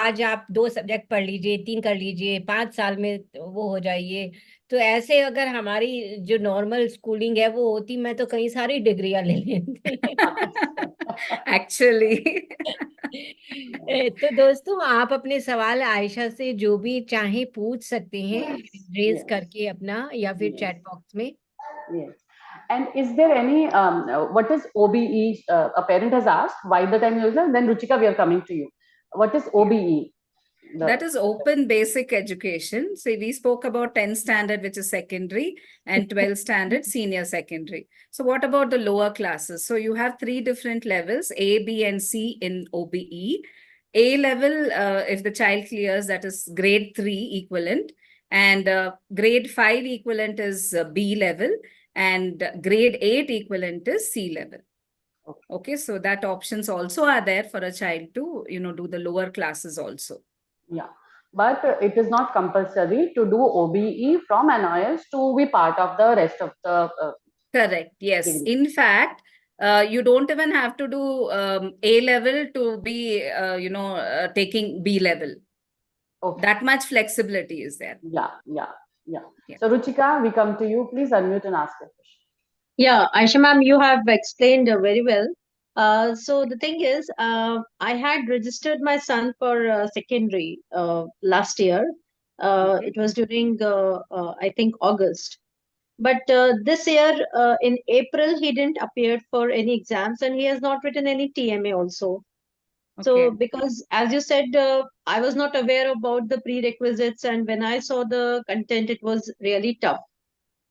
आज आप 2 सब्जेक्ट पढ़ लीजिए, 3 कर लीजिए, 5 साल में वो हो जाइए, तो ऐसे अगर हमारी जो नॉर्मल स्कूलिंग है वो होती, मैं तो कई सारी डिग्रियां ले लेती। Actually. तो दोस्तों आप अपने सवाल आयशा से जो भी चाहे पूछ सकते हैं रेज Yes. करके अपना या फिर Yes. चैट बॉक्स में। Yes. And is there any what is OBE? A parent has asked why the time is then Ruchika, we are coming to you. What is OBE? That is open basic education. So we spoke about 10th standard, which is secondary, and 12th standard, senior secondary. So what about the lower classes? So you have 3 different levels, A, B, and C in OBE. A level, if the child clears, that is grade 3 equivalent, and grade 5 equivalent is B level, and grade 8 equivalent is C level. Okay, so that options also are there for a child to, do the lower classes also. Yeah, but it is not compulsory to do OBE from NIOS to be part of the rest of the. Correct. Yes. Degree. In fact, you don't even have to do A level to be, taking B level. Okay. That much flexibility is there. Yeah. So Ruchika, we come to you. Please unmute and ask your question. Yeah, Aisha ma'am, you have explained very well. So the thing is, I had registered my son for secondary last year. Okay. It was during, I think, August. But this year, in April, he didn't appear for any exams and he has not written any TMA also. So, Okay. because as you said, I was not aware about the prerequisites, and when I saw the content, it was really tough.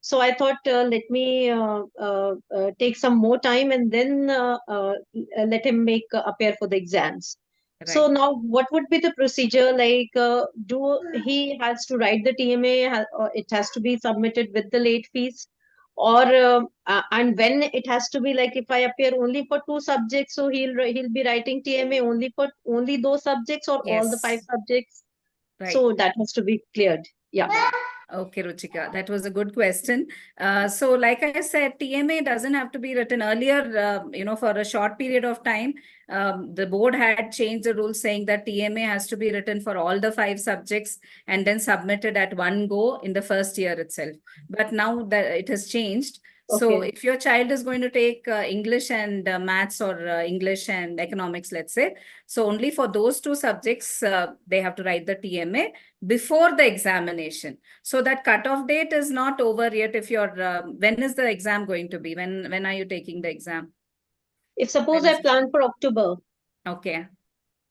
So I thought, let me take some more time and then let him make appear for the exams. So Right. now, what would be the procedure? Like, do he has to write the TMA? Or it has to be submitted with the late fees, or and when it has to be like if I appear only for 2 subjects, so he'll be writing TMA only for only those subjects or all the 5 Yes. subjects. Right. So that has to be cleared. Yeah. Okay, Ruchika, that was a good question. So like I said, TMA doesn't have to be written earlier, for a short period of time. The board had changed the rules saying that TMA has to be written for all the 5 subjects and then submitted at one go in the first year itself. But now that it has changed. So Okay. if your child is going to take English and maths or English and economics, let's say, so only for those 2 subjects, they have to write the TMA before the examination. So that cutoff date is not over yet. If you're, when is the exam going to be? When are you taking the exam? If suppose I plan for October. Okay.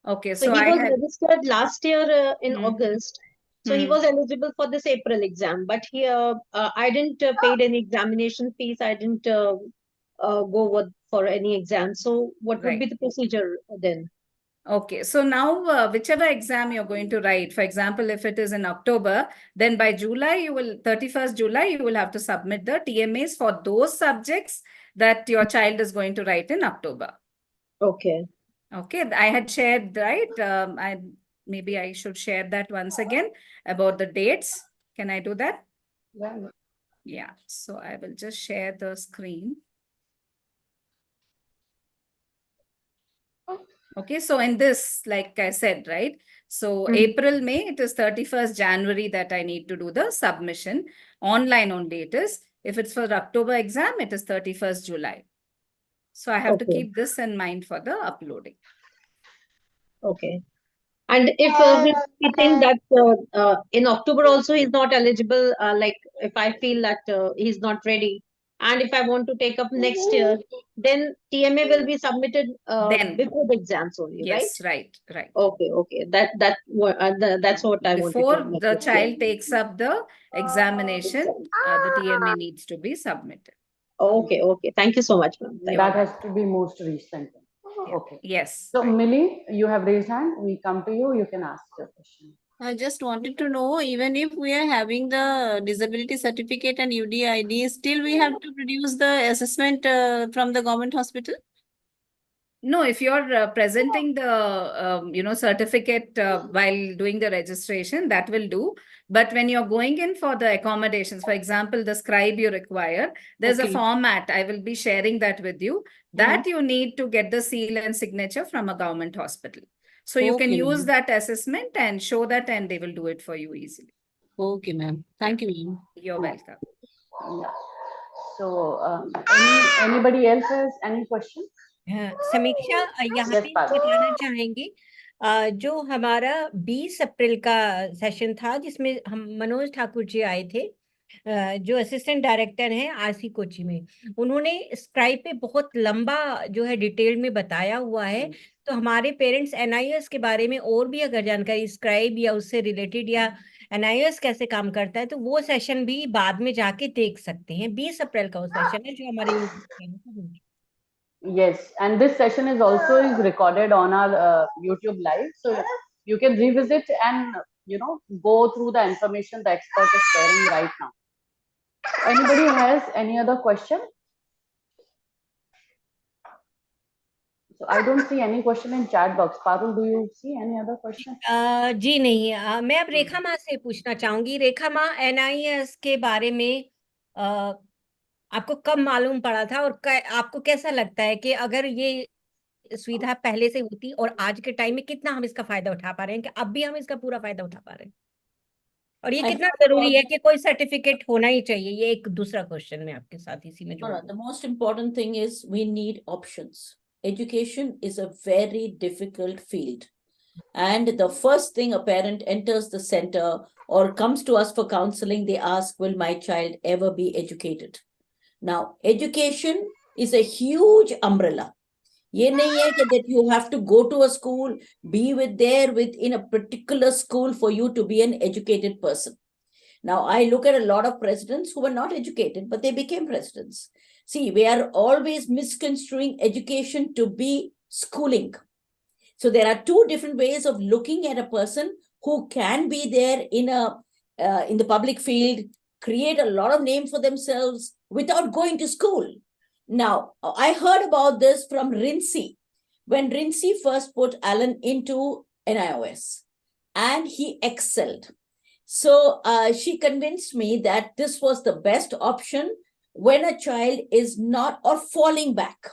Okay. So So he I was had. registered last year in August. So he was Hmm. eligible for this April exam, but he I didn't paid any examination fees. I didn't go for any exam. So what would be Right. the procedure then? Okay, so now whichever exam you're going to write, for example, if it is in October, then by July, 31st July, you will have to submit the TMAs for those subjects that your child is going to write in October. Okay. Okay, I had shared, right? Maybe I should share that once again about the dates. Can I do that? Yeah. Yeah, so I will just share the screen. Okay, so in this, like I said, right? So April, May, it is 31st January that I need to do the submission. Online only it is. If it's for the October exam, it is 31st July. So I have to Okay. keep this in mind for the uploading. Okay. And if we think that in October also he's not eligible, like if I feel that he's not ready, and if I want to take up next year, then TMA will be submitted Then, before the exams only, right? yes, right, right. Okay, okay. That's what I wanted to Before the know. child takes up the examination, the TMA needs to be submitted. Okay, okay. Thank you so much, ma'am. Thank That you. has to be most recent. Okay. Yes. So right. Millie, you have raised hand. We come to you. You can ask your question. I just wanted to know, even if we are having the disability certificate and UDID, still we have to produce the assessment from the government hospital? No, if you're presenting the certificate while doing the registration, that will do. But when you're going in for the accommodations, for example, the scribe you require, there's a Okay. format. I will be sharing that with you. That you need to get the seal and signature from a government hospital. So you can Okay, use ma'am. that assessment and show that, and they will do it for you easily. Okay, ma'am. Thank you, ma'am. You're welcome. Yeah. So anybody else has any questions? समीक्षा यहाँ Yes, पे Parul. बताना चाहेंगे जो हमारा 20 अप्रैल का session था जिसमें हम मनोज ठाकुर जी आए थे जो असिस्टेंट डायरेक्टर हैं आरसी कोची में, उन्होंने स्क्राइब पे बहुत लंबा जो है डिटेल में बताया हुआ है। तो हमारे पेरेंट्स एनआईएस के बारे में और भी अगर जानकारी स्क्राइब या उससे रिलेटेड या एनआईएस कैसे काम करता है तो वो सेशन भी बाद में जाके देख सकते हैं। 20 अप्रैल का वो सेशन है जो हमारे Yes, and this session is also recorded on our YouTube live, so you can revisit and go through the information the expert is sharing right now. Anybody has any other question? So I don't see any question in chat box. Parul, do you see any other question? जी नहीं, मैं अब रेखा माँ से पूछना चाहूंगी। रेखा माँ, NIS के बारे में आपको कब मालूम पड़ा था और आपको कैसा लगता है कि अगर ये सुविधा पहले से होती और आज के टाइम में कितना हम इसका फायदा उठा पा रहे हैं, कि अब भी हम इसका पूरा फायदा उठा पा रहे हैं, और ये I कितना heard जरूरी about है कि कोई सर्टिफिकेट होना ही चाहिए? ये एक दूसरा क्वेश्चन मैं आपके साथ इसी में जोड़ the दूं। most important thing is we need options. Education is a very difficult field. And the first thing a parent enters the center or comes to us for counseling, they ask, will my child ever be educated? Now, education is a huge umbrella. ये नहीं है कि that you have to go to a school, be within a particular school for you to be an educated person. Now, I look at a lot of presidents who were not educated, but they became presidents. See, we are always misconstruing education to be schooling. So there are two different ways of looking at a person who can be there in the public field, create a lot of name for themselves without going to school. Now, I heard about this from Rincy, when Rincy first put Alan into NIOS, and he excelled. So she convinced me that this was the best option when a child is not or falling back.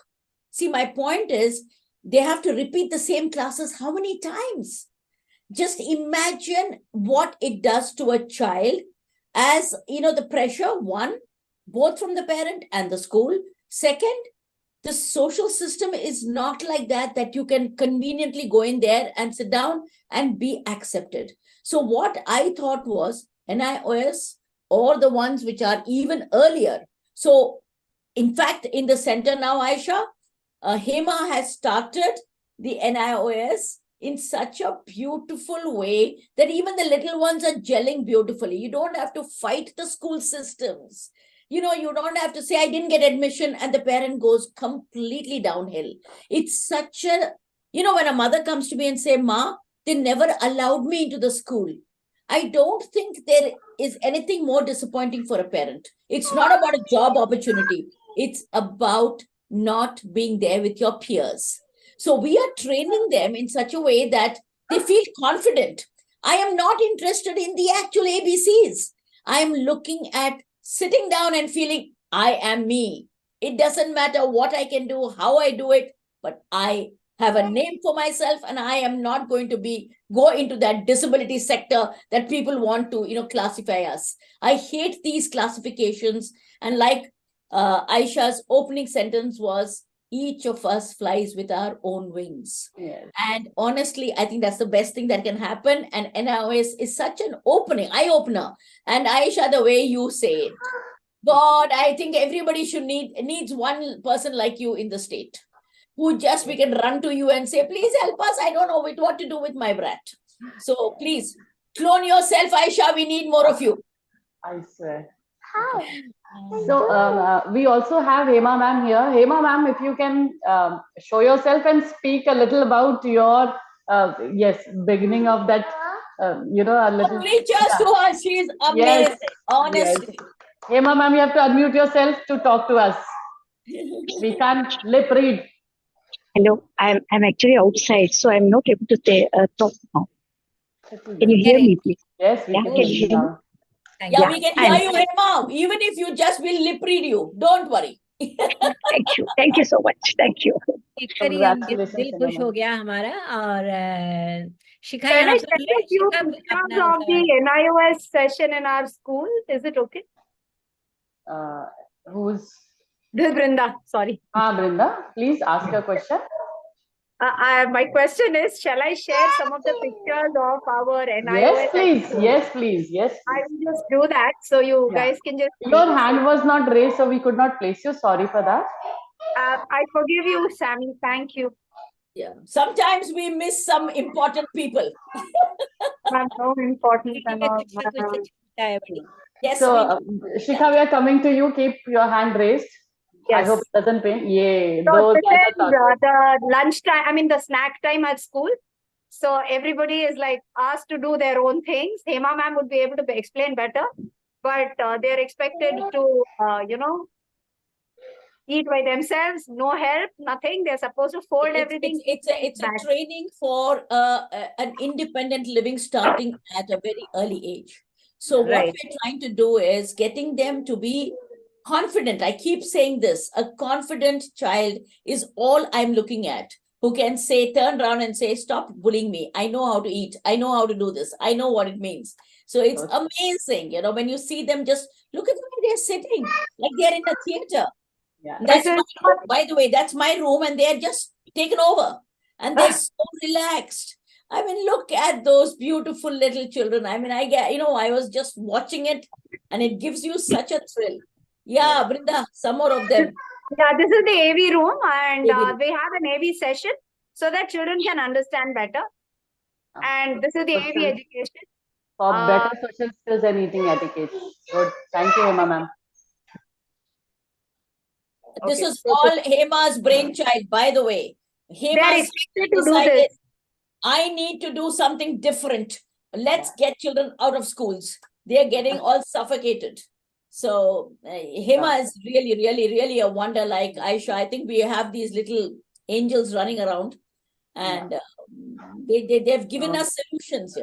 See, my point is, they have to repeat the same classes how many times? Just imagine what it does to a child as, the pressure, one, both from the parent and the school. Second, the social system is not like that you can conveniently go in there and sit down and be accepted. So what I thought was NIOS or the ones which are even earlier. So in fact, in the center now, Ayesha, Hema has started the NIOS in such a beautiful way that even the little ones are gelling beautifully. You don't have to fight the school systems. You don't have to say, I didn't get admission, and the parent goes completely downhill. It's such a, when a mother comes to me and say, Ma, they never allowed me into the school. I don't think there is anything more disappointing for a parent. It's not about a job opportunity. It's about not being there with your peers. So we are training them in such a way that they feel confident. I am not interested in the actual ABCs. I am looking at sitting down and feeling, I am me. It doesn't matter what I can do, how I do it, but I have a name for myself, and I am not going to go into that disability sector that people want to, classify us. I hate these classifications. And like Aisha's opening sentence was, each of us flies with our own wings. Yes. And honestly, I think that's the best thing that can happen. And NIOS is such an eye-opener. And Ayesha, the way you say it, God, I think everybody needs one person like you in the state, who just we can run to you and say, please help us. I don't know what to do with my brat. So please clone yourself, Ayesha. We need more of you. I swear. So we also have Hema ma'am here. Hema ma'am, if you can show yourself and speak a little about your beginning of that, a little. Preachers to her. She's amazing. Yes, Honestly. yes. Hema ma'am, you have to unmute yourself to talk to us. We can't lip read. Hello, I'm actually outside, so I'm not able to talk now. Can you hear me, please? Yes, we Yeah, can can hear you you hear me? now. Yeah, we can hear you, Hema. Even if you just will lip read you, don't worry. Thank you so much. Thank you. देखकर ही हम दिल Congratulations, खुश Hema हो ma'am. गया हमारा और शिखा Can यहाँ I पर share है a few शिखा pictures अपना of the सवाल NIOS session in our school? Is it okay? Who's? This is Brinda, sorry. Brinda, please ask your question. My question is, shall I share some of the pictures of our NIOS? Yes, please. Yes, please. Yes, I please. will just do that, so you Yeah. guys can just. Your hand was not raised, so we could not place you. Sorry for that. I forgive you, Sammy. Thank you. Yeah. Sometimes we miss some important people. I'm so important. में कुछ ना कुछ तो छूटता है बड़ी Yes, So, we Shikha, we are coming to you. Keep your hand raised. I Yes. hope it doesn't pain. Yeah, So those this are is the lunch time, I mean the snack time at school. So everybody is like asked to do their own things. Hema ma'am would be able to explain better, but they're expected to, eat by themselves, no help, nothing. They're supposed to fold everything. It's a training for an independent living starting at a very early age. So what Right. we're trying to do is getting them to be confident. I keep saying this, a confident child is all I'm looking at, who can say, turn around and say, stop bullying me. I know how to eat. I know how to do this. I know what it means. So it's amazing, when you see them, just look at the way they're sitting, like they're in a theater. Yeah. That's my room, by the way, that's my room, and they're just taken over and they're so relaxed. I mean, look at those beautiful little children. I mean, I was just watching it and it gives you such a thrill. Yeah, Brinda, some more of them. Yeah, this is the AV room, and AV. we have an AV session so that children can understand better. And this is the AV education. For better social skills and eating etiquette. Good. Thank you, Hema ma'am. This Okay, is all Hema's brainchild, by the way. Hema expected to do decided, this. I need to do something different. Let's get children out of schools. They're getting all suffocated. So Hema is really, really, really a wonder. Like Ayesha, I think we have these little angels running around, and they've given us solutions,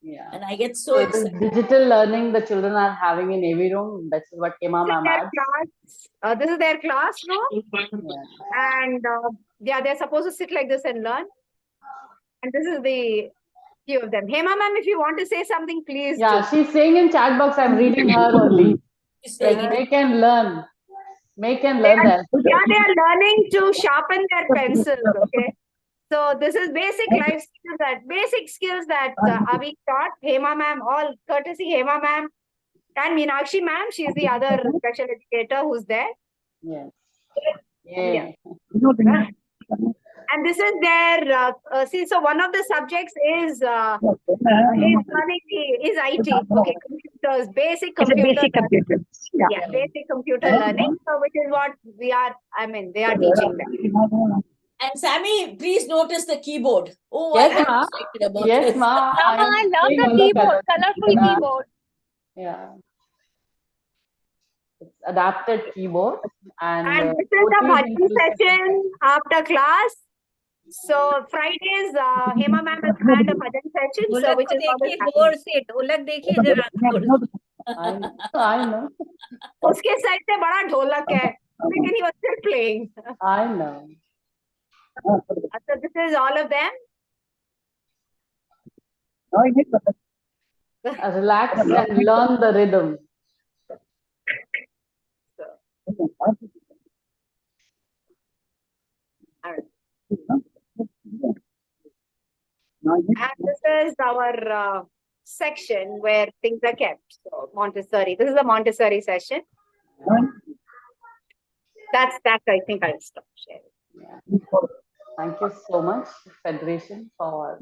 Yeah. And I get so So excited. this digital learning the children are having in AV room, that's what Hema ma'am adds. This is their classroom, and they're supposed to sit like this and learn. And this is the few of them. Hema ma'am, if you want to say something, please. Yeah, she's saying in chat box, I'm reading her only. She's saying They can learn. They can learn that. Yeah, they are learning to sharpen their pencils. Okay. So this is basic life skills basic skills that are being taught. Hema ma'am, all courtesy Hema ma'am and Meenakshi ma'am. She's the other special educator who's there. Yes. Yeah. And this is their so one of the subjects is is IT. Okay, computers, basic computer. Basic computer learning. So which is what they are teaching them. And Sammy, please notice the keyboard. Oh, Yes, I'm ma. excited about Yes, this. ma. I love the keyboard, colorful keyboard. Yeah. It's adapted keyboard And this is the bhajan session after class. So Fridays, Hema ma'am has planned a bhajan session. So which is देखिए जोर से ढोलक देखिए जरा जोर I know. उसके side से बड़ा ढोलक है, लेकिन he was still playing. I know. So this is all of them. Relax and learn the rhythm. And this is our section where things are kept. So Montessori. This is a Montessori session. That's I think I'll stop sharing. Yeah. Thank you so much, Federation, for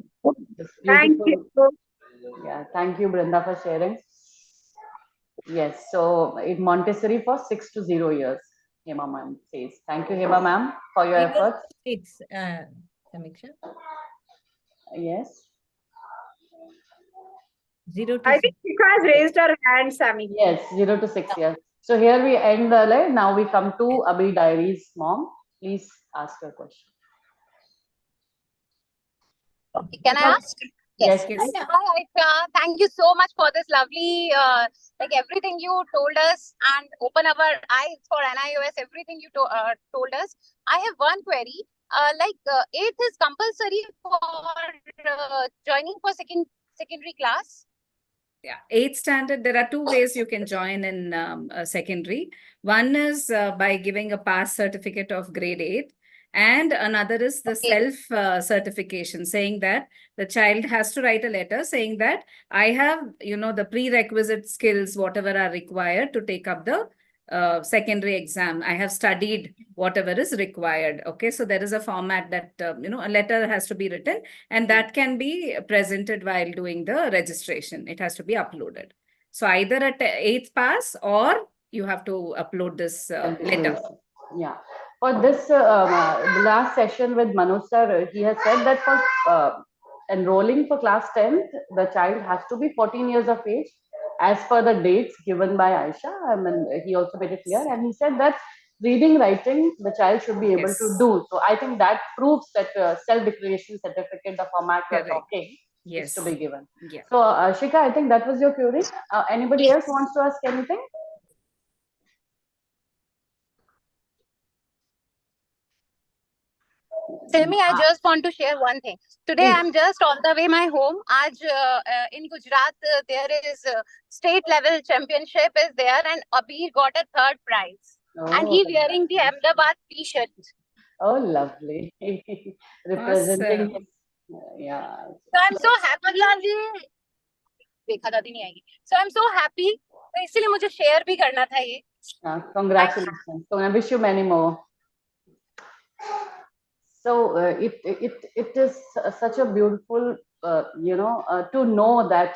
this Thank beautiful. you. Yeah, thank you, Brinda, for sharing. Yes, so in Montessori for 6 to 0 years, Hema ma'am says. Thank you, Hema ma'am, for your efforts. It's Samiksha. Yes. 0 to I 6. think Shikha has raised her hand, Sami. Yes, 0 to 6 years. So here we end the live. Now we come to Abhi Diaries mom. Please ask your question. Okay, can I ask? Yes, Yes. please. Hi, Aisha. Thank you so much for this lovely, like everything you told us and open our eyes for NIOS, everything you told us. I have one query. Eighth is compulsory for joining for secondary class. Yeah, 8th standard, there are two ways you can join in secondary. One is by giving a pass certificate of grade 8, and another is the self certification, saying that the child has to write a letter saying that I have, the prerequisite skills, whatever are required to take up the secondary exam. I have studied whatever is required. Okay, so there is a format that, a letter has to be written, and that can be presented while doing the registration. It has to be uploaded. So either at 8th pass or you have to upload this letter. Yeah. For this the last session with Manoj sir, he has said that for enrolling for class 10th, the child has to be 14 years of age as per the dates given by Ayesha. I mean, he also made it clear, and he said that reading, writing, the child should be able to do. So I think that proves that self-declaration certificate, the format we are talking, is to be given. Yeah. So Shika, I think that was your query. Anybody else wants to ask anything? Tell me, I just want to share one thing. Today, Please. I'm just on the way my home. In Gujarat, there is state level championship is there, and Abhi got a third prize. And he wearing the Ahmedabad t-shirt. Oh, lovely. Representing Awesome. yeah. So I'm so happy. So I'm so happy. तो इसीलिए मुझे share भी करना था ये. Congratulations. So I wish you many more. So it is such a beautiful to know that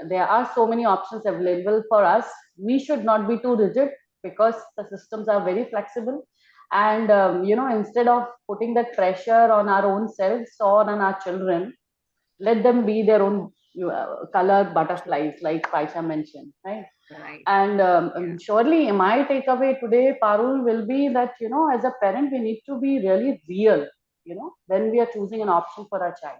there are so many options available for us. We should not be too rigid because the systems are very flexible, and instead of putting that pressure on our own selves or on our children, let them be their own color butterflies, like Paisha mentioned, right? Right. And surely my takeaway today, Parul, will be that, as a parent, we need to be really real, when we are choosing an option for our child.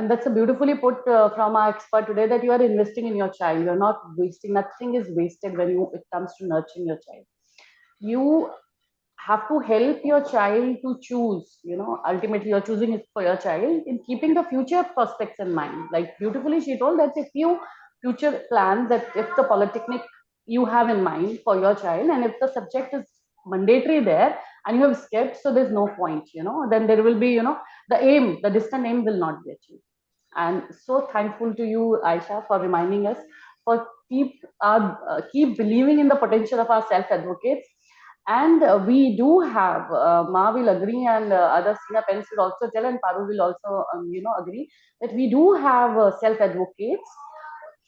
That's a beautifully put from our expert today, that you are investing in your child. You're not wasting, nothing is wasted when it comes to nurturing your child. You have to help your child to choose, ultimately you're choosing it for your child in keeping the future prospects in mind. Like beautifully she told that if you future plans, that if the polytechnic you have in mind for your child, and if the subject is mandatory there and you have skipped, so there's no point, then there will be, the distant aim will not be achieved. And so thankful to you, Ayesha, for reminding us, for keep believing in the potential of our self advocates. And we do have, Ma will agree, and other senior parents will also tell, and Paru will also, agree, that we do have self-advocates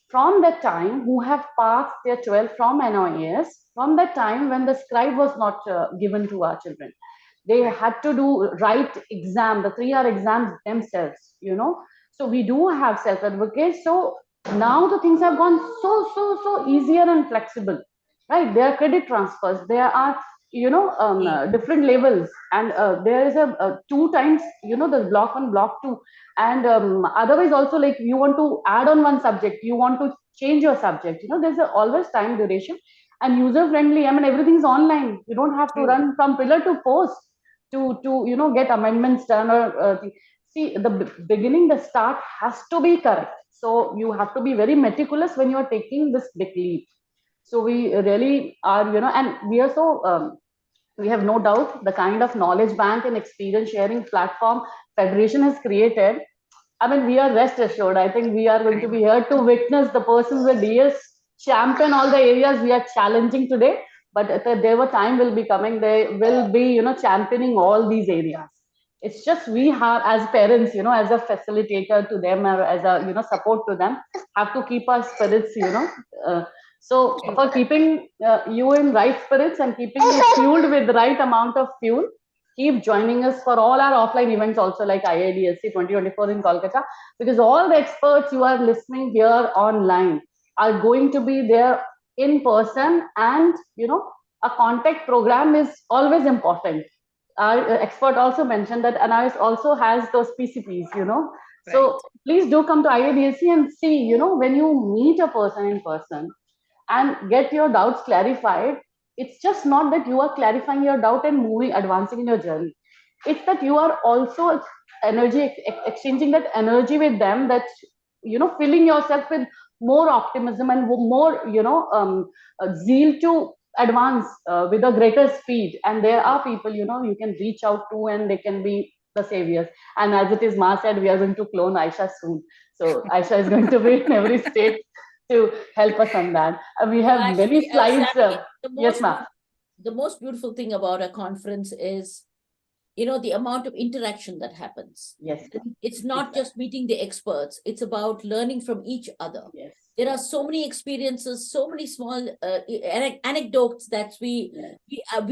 from that time who have passed their 12th from NIOS, from that time when the scribe was not given to our children. They had to write exam, the 3-hour exams themselves, So we do have self-advocates. So now the things have gone so easier and flexible, right? There are credit transfers, there are different levels, and there is a 2 times, the block 1, block 2, and otherwise also, like you want to add on one subject, you want to change your subject, there's always time duration and user friendly. I mean, everything's online. You don't have to run from pillar to post to get amendments done or see, the beginning, the start has to be correct. So you have to be very meticulous when you are taking this big leap. So we really are, and we are so we have no doubt the kind of knowledge bank and experience sharing platform Federation has created. I mean, we are rest assured. I think we are going to be here to witness the person with DS champion all the areas we are challenging today. But there were time will be coming. They will be, championing all these areas. It's just we have as parents, as a facilitator to them or as a, support to them, have to keep our spirits, so for keeping you in right spirits and keeping you fueled with the right amount of fuel, keep joining us for all our offline events also like IIDSC 2024 in Kolkata, because all the experts you are listening here online are going to be there in person, and a contact program is always important. Our expert also mentioned that NIOS also has those PCPs, so please do come to IIDSC and see, when you meet a person in person and get your doubts clarified, it's just not that you are clarifying your doubt and advancing in your journey. It's that you are also exchanging that energy with them, that filling yourself with more optimism and more zeal to advance with a greater speed. And there are people you can reach out to, and they can be the saviors. And as it is Ma said, we are going to clone Ayesha soon, so Ayesha is going to be in every state to help us on that. We have Actually, many slides. Sammy, Yes, ma'am. The most beautiful thing about a conference is, the amount of interaction that happens. Yes. It's not just meeting the experts. It's about learning from each other. Yes. There are so many experiences, so many small anecdotes that we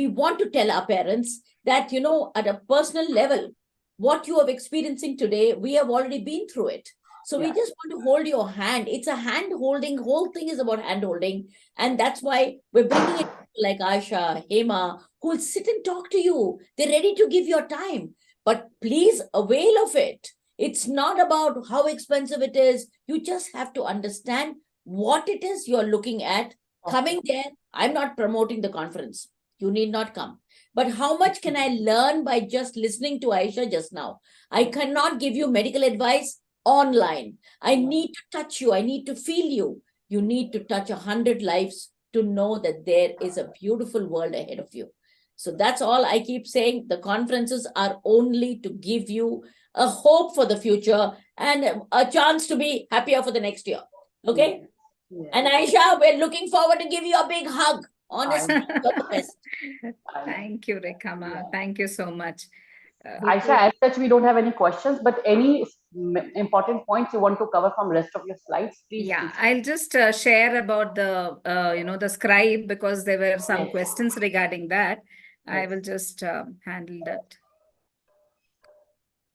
want to tell our parents that, at a personal level, what you are experiencing today, we have already been through it. So we just want to hold your hand. It's a hand holding. Whole thing is about hand holding. And that's why we're bringing it like Ayesha, Hema, who will sit and talk to you. They're ready to give your time. But please avail of it. It's not about how expensive it is. You just have to understand what it is you're looking at. Coming there, I'm not promoting the conference. You need not come. But how much can I learn by just listening to Ayesha just now? I cannot give you medical advice online. I need to touch you. I need to feel you. You need to touch 100 lives to know that there is a beautiful world ahead of you. So that's all I keep saying. The conferences are only to give you a hope for the future and a chance to be happier for the next year. Okay? Yeah. And Ayesha, we're looking forward to give you a big hug. Honestly, you're the best. Thank you, Rekha. Yeah. Thank you so much. Ayesha, as such, we don't have any questions, but any important points you want to cover from rest of your slides, please. Yeah, I'll just share about the, the scribe, because there were some questions regarding that. I will just handle that.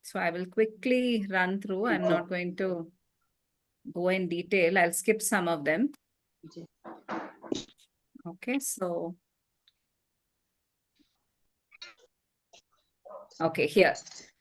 So I will quickly run through. I'm not going to go in detail. I'll skip some of them. Okay, so. Okay, here.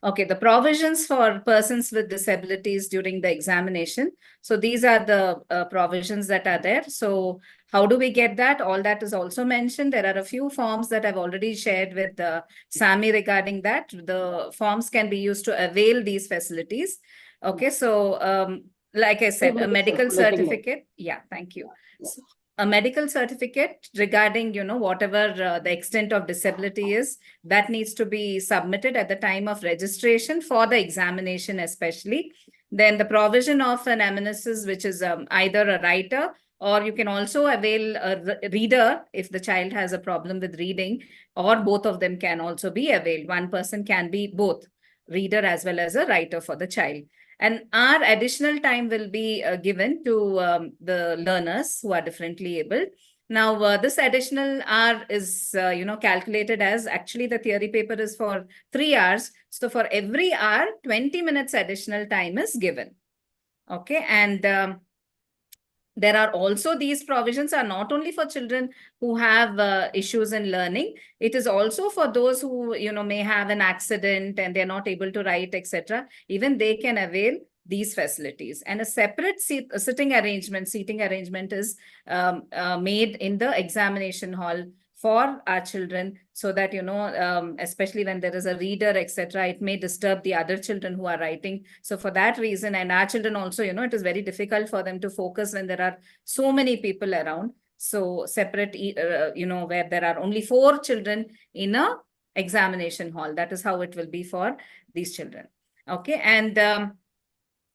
Okay, the provisions for persons with disabilities during the examination. So these are the provisions that are there. So how do we get that? All that is also mentioned. There are a few forms that I've already shared with Sammy regarding that. The forms can be used to avail these facilities. Okay, so like I said, a medical certificate. Yeah, thank you. So, a medical certificate regarding, whatever the extent of disability is, that needs to be submitted at the time of registration for the examination especially. Then the provision of an amanuensis, which is either a writer, or you can also avail a reader if the child has a problem with reading, or both of them can also be availed. One person can be both reader as well as a writer for the child. And our additional time will be given to the learners who are differently able. Now, this additional hour is, calculated as, actually the theory paper is for 3 hours. So for every hour, 20 minutes additional time is given. Okay, and there are also, these provisions are not only for children who have issues in learning. It is also for those who, may have an accident and they're not able to write, etc. Even they can avail these facilities. And a separate seating arrangement is made in the examination hall for our children, so that, especially when there is a reader, etc., it may disturb the other children who are writing. So for that reason, and our children also, it is very difficult for them to focus when there are so many people around. So separate, where there are only 4 children in a examination hall. That is how it will be for these children. Okay, and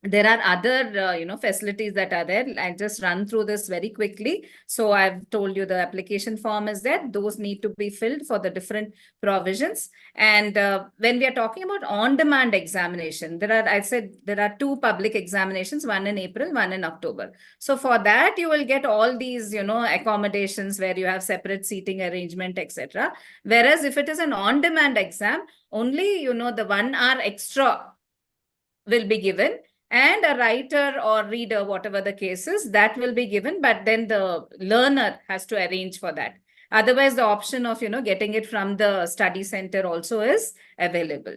there are other facilities that are there. I just run through this very quickly. So I've told you the application form is there. Those need to be filled for the different provisions. And when we are talking about on-demand examination, I said there are 2 public examinations, one in April, one in October. So for that, you will get all these, accommodations where you have separate seating arrangement, etc. Whereas if it is an on-demand exam, only, the 1 hour extra will be given, and a writer or reader, whatever the case is, that will be given, but then the learner has to arrange for that. Otherwise, the option of, getting it from the study center also is available.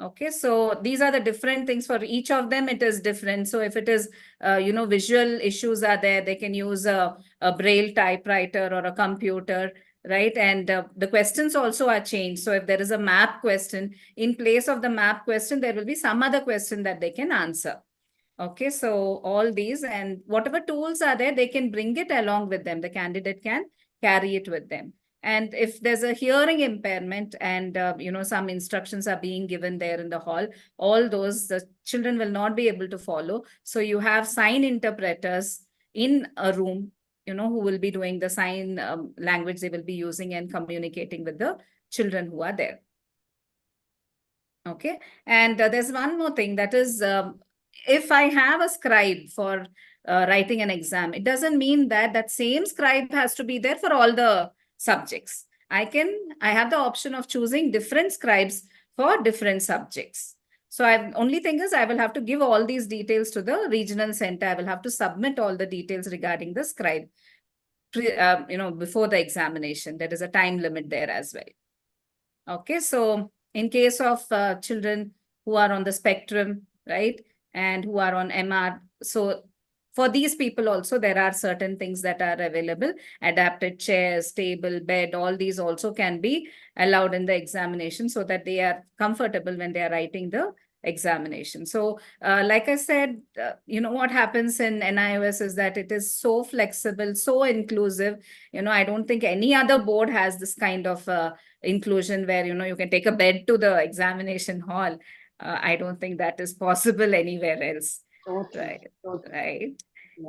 Okay, so these are the different things. For each of them, it is different. So if it is, visual issues are there, they can use a braille typewriter or a computer, right? And the questions also are changed. So if there is a map question, in place of the map question, there will be some other question that they can answer. Okay, so all these, and whatever tools are there, they can bring it along with them. The candidate can carry it with them. And if there's a hearing impairment and, some instructions are being given there in the hall, all those, the children will not be able to follow. So you have sign interpreters in a room, who will be doing the sign language they will be using and communicating with the children who are there. Okay, and there's one more thing, that is, if I have a scribe for writing an exam, it doesn't mean that that same scribe has to be there for all the subjects. I have the option of choosing different scribes for different subjects. So only thing is I will have to give all these details to the regional center. I will have to submit all the details regarding the scribe, before the examination. There is a time limit there as well. Okay, so in case of children who are on the spectrum, right, and who are on MR, so for these people also, there are certain things that are available. Adapted chairs, table, bed, all these also can be allowed in the examination so that they are comfortable when they are writing the examination. So like I said, what happens in NIOS is that it is so flexible, so inclusive. I don't think any other board has this kind of inclusion where, you can take a bed to the examination hall. I don't think that is possible anywhere else. Totally. Right.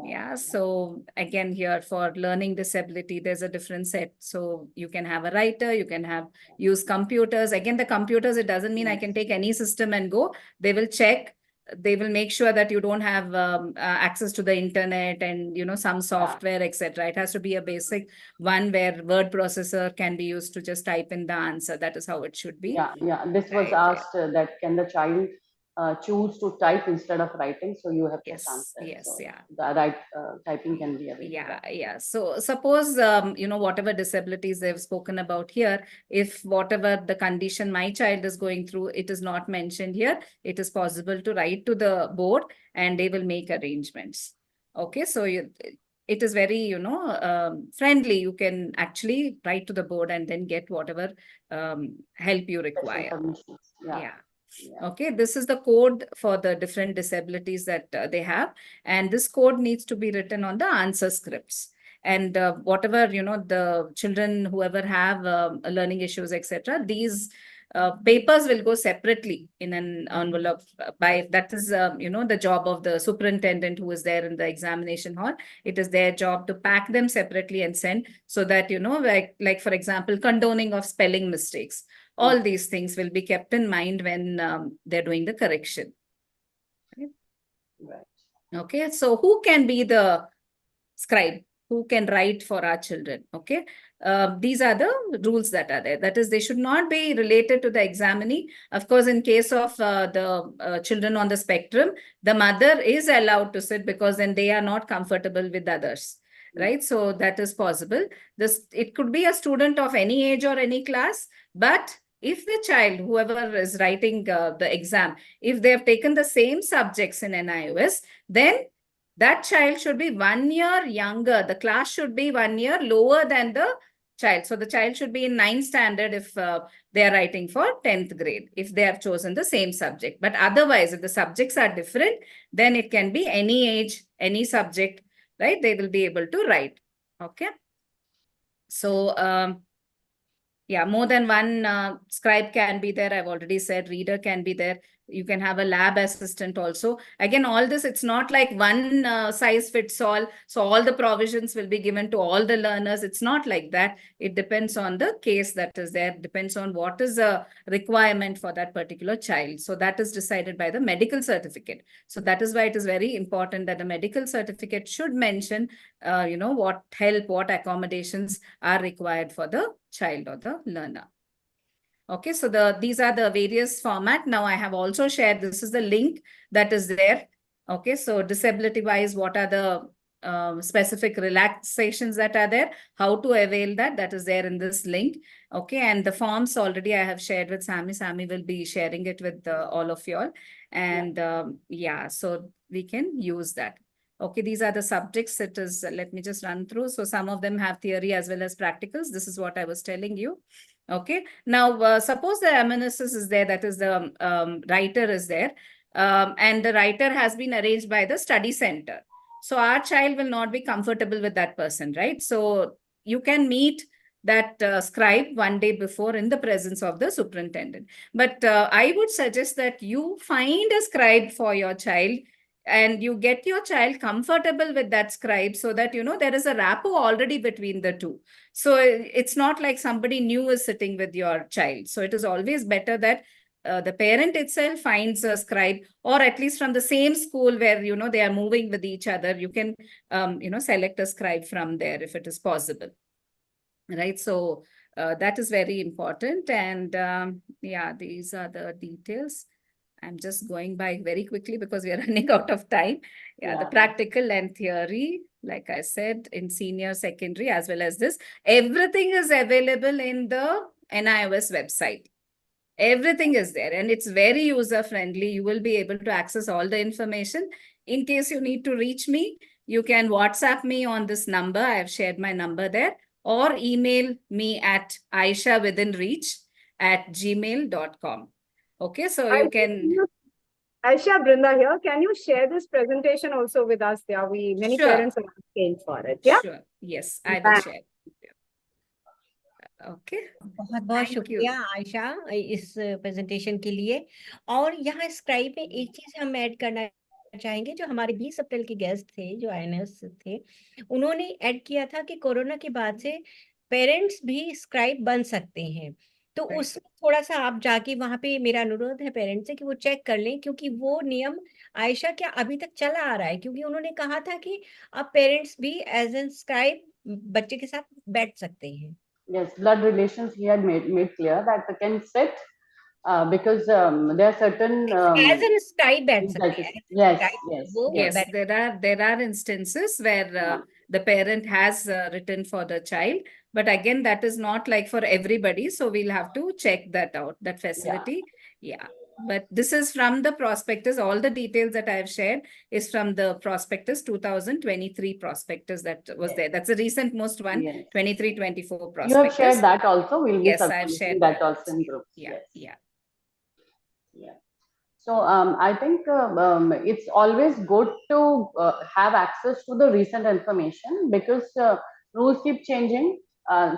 Yeah. So again, here for learning disability, there's a different set. So you can have a writer, you can use computers. Again, the computers, it doesn't mean I can take any system and go. They will check. They will make sure that you don't have access to the internet and, some software, etc. It has to be a basic one where word processor can be used to just type in the answer. That is how it should be. Yeah. This was asked that can the child choose to type instead of writing, so you have to answer. Yes, so yeah. The typing can be available. Yeah. So suppose, whatever disabilities they've spoken about here, if whatever the condition my child is going through, it is not mentioned here, it is possible to write to the board and they will make arrangements. Okay, so it is very, friendly. You can actually write to the board and then get whatever help you require. Yeah. Okay, this is the code for the different disabilities that they have, and this code needs to be written on the answer scripts. And whatever, the children, whoever have learning issues, etc., these papers will go separately in an envelope. That is, the job of the superintendent who is there in the examination hall. It is their job to pack them separately and send, so that, like for example, condoning of spelling mistakes. All these things will be kept in mind when they're doing the correction. Right. Okay, so who can be the scribe? Who can write for our children? Okay, these are the rules that are there. That is, they should not be related to the examinee. Of course, in case of the children on the spectrum, the mother is allowed to sit, because then they are not comfortable with others. Right, so that is possible. It could be a student of any age or any class, but if the child, whoever is writing the exam, if they have taken the same subjects in NIOS, then that child should be 1 year younger. The class should be 1 year lower than the child. So the child should be in 9th standard if they are writing for 10th grade, if they have chosen the same subject. But otherwise, if the subjects are different, then it can be any age, any subject, right? They will be able to write. Okay. So, yeah, more than one scribe can be there. I've already said reader can be there. You can have a lab assistant also. Again, all this, it's not like one size fits all. So all the provisions will be given to all the learners. It's not like that. It depends on the case that is there. It depends on what is the requirement for that particular child. So that is decided by the medical certificate. So that is why it is very important that the medical certificate should mention, what help, what accommodations are required for the child or the learner. Okay, so these are the various format. Now I have also shared, this is the link that is there. Okay, so disability wise, what are the specific relaxations that are there, how to avail that is there in this link. Okay, and the forms already I have shared with Sammy. Sammy will be sharing it with all of you all. And yeah, so we can use that. Okay, these are the subjects. It is, let me just run through. So some of them have theory as well as practicals. This is what I was telling you. Okay, now suppose the amanuensis is there, that is the writer is there, and the writer has been arranged by the study center. So our child will not be comfortable with that person, right? So you can meet that scribe one day before in the presence of the superintendent. But I would suggest that you find a scribe for your child and you get your child comfortable with that scribe so that, there is a rapport already between the two. So it's not like somebody new is sitting with your child. So it is always better that the parent itself finds a scribe, or at least from the same school where, they are moving with each other. You can, select a scribe from there if it is possible. Right. So that is very important. And yeah, these are the details. I'm just going by very quickly because we are running out of time. Yeah, the practical and theory, like I said, in senior secondary as well as this, everything is available in the NIOS website. Everything is there and it's very user friendly. You will be able to access all the information. In case you need to reach me, you can WhatsApp me on this number. I have shared my number there, or email me at aishawithinreach@gmail.com. Okay, so you can. Ayesha, Brinda here. Can you share this presentation also with us? Yeah, many Sure. parents are asking for it. Yeah. Sure. Yes, I will share. Okay. बहुत बहुत Thank you. शुक्रिया आयशा इस presentation के लिए। और यहाँ scribe में एक चीज हम ऐड करना चाहेंगे, जो हमारे 20 अप्रैल के गेस्ट थे जो आईएनएस थे, उन्होंने ऐड किया था कि कोरोना के बाद से पेरेंट्स भी स्क्राइब बन सकते हैं। तो Right. उसमें थोड़ा सा आप जाके वहां पे, मेरा अनुरोध है पेरेंट्स से कि वो चेक कर लें, क्योंकि वो नियम आयशा क्या अभी तक चला आ रहा है, क्योंकि उन्होंने कहा था कि अब पेरेंट्स भी एज एन स्क्राइब बच्चे के साथ बैठ सकते हैं। Yes, blood relations he had made clear that they can sit because there are certain As an scribe बैठ सकते हैं। yes, Scribe, yes, वो yes. Yes, there are instances where the parent has written for the child, but again, that is not like for everybody. So we'll have to check that out, that facility. Yeah. But this is from the prospectus. All the details that I have shared is from the prospectus 2023 prospectus that was there. That's the recent most one, 23-24 prospectus. You have shared that also. We'll be Yes, I have shared that also in groups. Yeah, yes. Yeah. So I think it's always good to have access to the recent information because rules keep changing.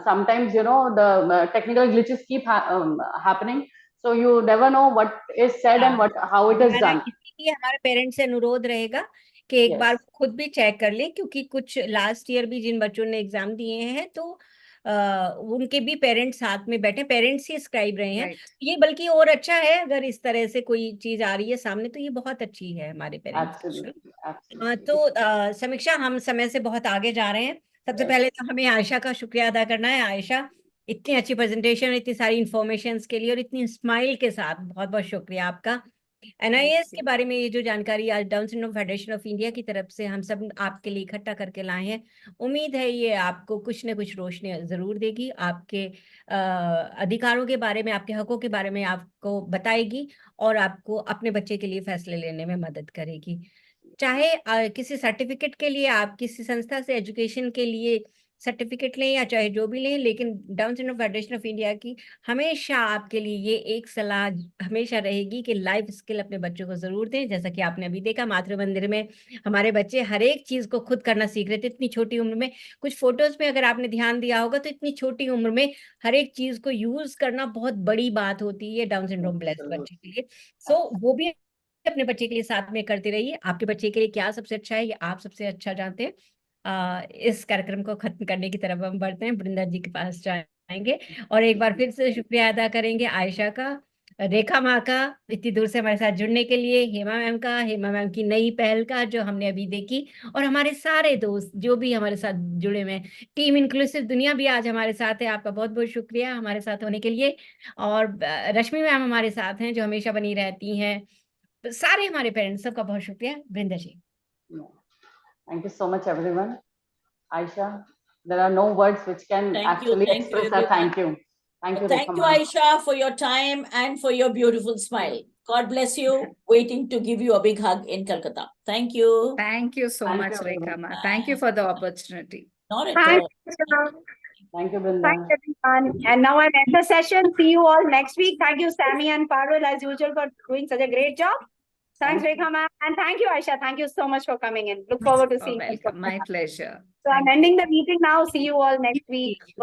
Sometimes, the technical glitches keep happening. So you never know what is said and how it is done. इसलिए हमारे parents से अनुरोध रहेगा कि एक बार खुद भी check कर लें, क्योंकि कुछ लास्ट ईयर भी जिन बच्चों ने एग्जाम दिए हैं तो उनके भी पेरेंट्स साथ में बैठे, पेरेंट्स ही स्क्राइब रहे हैं। ये बल्कि और अच्छा है, अगर इस तरह से कोई चीज आ रही है सामने तो ये बहुत अच्छी है हमारे पेरेंट्स। तो समीक्षा, हम समय से बहुत आगे जा रहे हैं। सबसे पहले तो हमें आयशा का शुक्रिया अदा करना है। आयशा, इतनी अच्छी प्रेजेंटेशन, इतनी सारी इंफॉर्मेशन के लिए और इतनी स्माइल के साथ बहुत बहुत शुक्रिया आपका। NIOS के बारे में ये जो जानकारी आज down syndrome federation of India की तरफ से हम सब आपके लिए इकट्ठा करके लाए हैं, उम्मीद है ये आपको कुछ न कुछ रोशनी जरूर देगी, आपके अधिकारों के बारे में, आपके हकों के बारे में आपको बताएगी और आपको अपने बच्चे के लिए फैसले लेने में मदद करेगी। चाहे किसी सर्टिफिकेट के लिए आप किसी संस्था से एजुकेशन के लिए सर्टिफिकेट लें या चाहे जो भी लें, लेकिन down syndrome federation of India की हमेशा आपके लिए ये एक सलाह हमेशा रहेगी कि लाइफ स्किल अपने बच्चों को जरूर दें। जैसा कि आपने अभी देखा मातृ मंदिर में हमारे बच्चे हर एक चीज को खुद करना सीख रहे थे इतनी छोटी उम्र में। कुछ फोटोज में अगर आपने ध्यान दिया होगा तो इतनी छोटी उम्र में हर एक चीज को यूज करना बहुत बड़ी बात होती है डाउन सिंड्रोम ब्लेस्ड बच्चे के लिए। सो वो भी अपने बच्चे के लिए साथ में करते रहिए। आपके बच्चे के लिए क्या सबसे अच्छा है ये आप सबसे अच्छा जानते हैं। इस कार्यक्रम को खत्म करने की तरफ हम बढ़ते हैं, वृंदा जी के पास जाएंगे और एक बार फिर से शुक्रिया अदा करेंगे आयशा का, रेखा माँ का, इतनी दूर से हमारे साथ जुड़ने के लिए, हेमा मैम का, हेमा मैम की नई पहल का जो हमने अभी देखी, और हमारे सारे दोस्त जो भी हमारे साथ जुड़े हुए हैं। टीम इंक्लूसिव दुनिया भी आज हमारे साथ है, आपका बहुत बहुत शुक्रिया हमारे साथ होने के लिए। और रश्मि मैम हमारे साथ हैं जो हमेशा बनी रहती हैं। सारे हमारे पेरेंट्स, सबका बहुत शुक्रिया। वृंदा जी। Thank you so much, everyone. Aisha, there are no words which can actually express a thank you. Thank you, Thank you, Ayesha, for your time and for your beautiful smile. God bless you. Waiting to give you a big hug in Calcutta. Thank you. Thank you so much, Rekha Ma. Thank you for the opportunity. Not at all. Thank you, Brinda. Thanks, everyone. And now I end the session. See you all next week. Thank you, Sammy and Parul, as usual, for doing such a great job. Thanks, Rekha ma'am. And thank you, Aisha. Thank you so much for coming in. Look forward to seeing you. Welcome. My pleasure. So I'm ending the meeting now. See you all next week.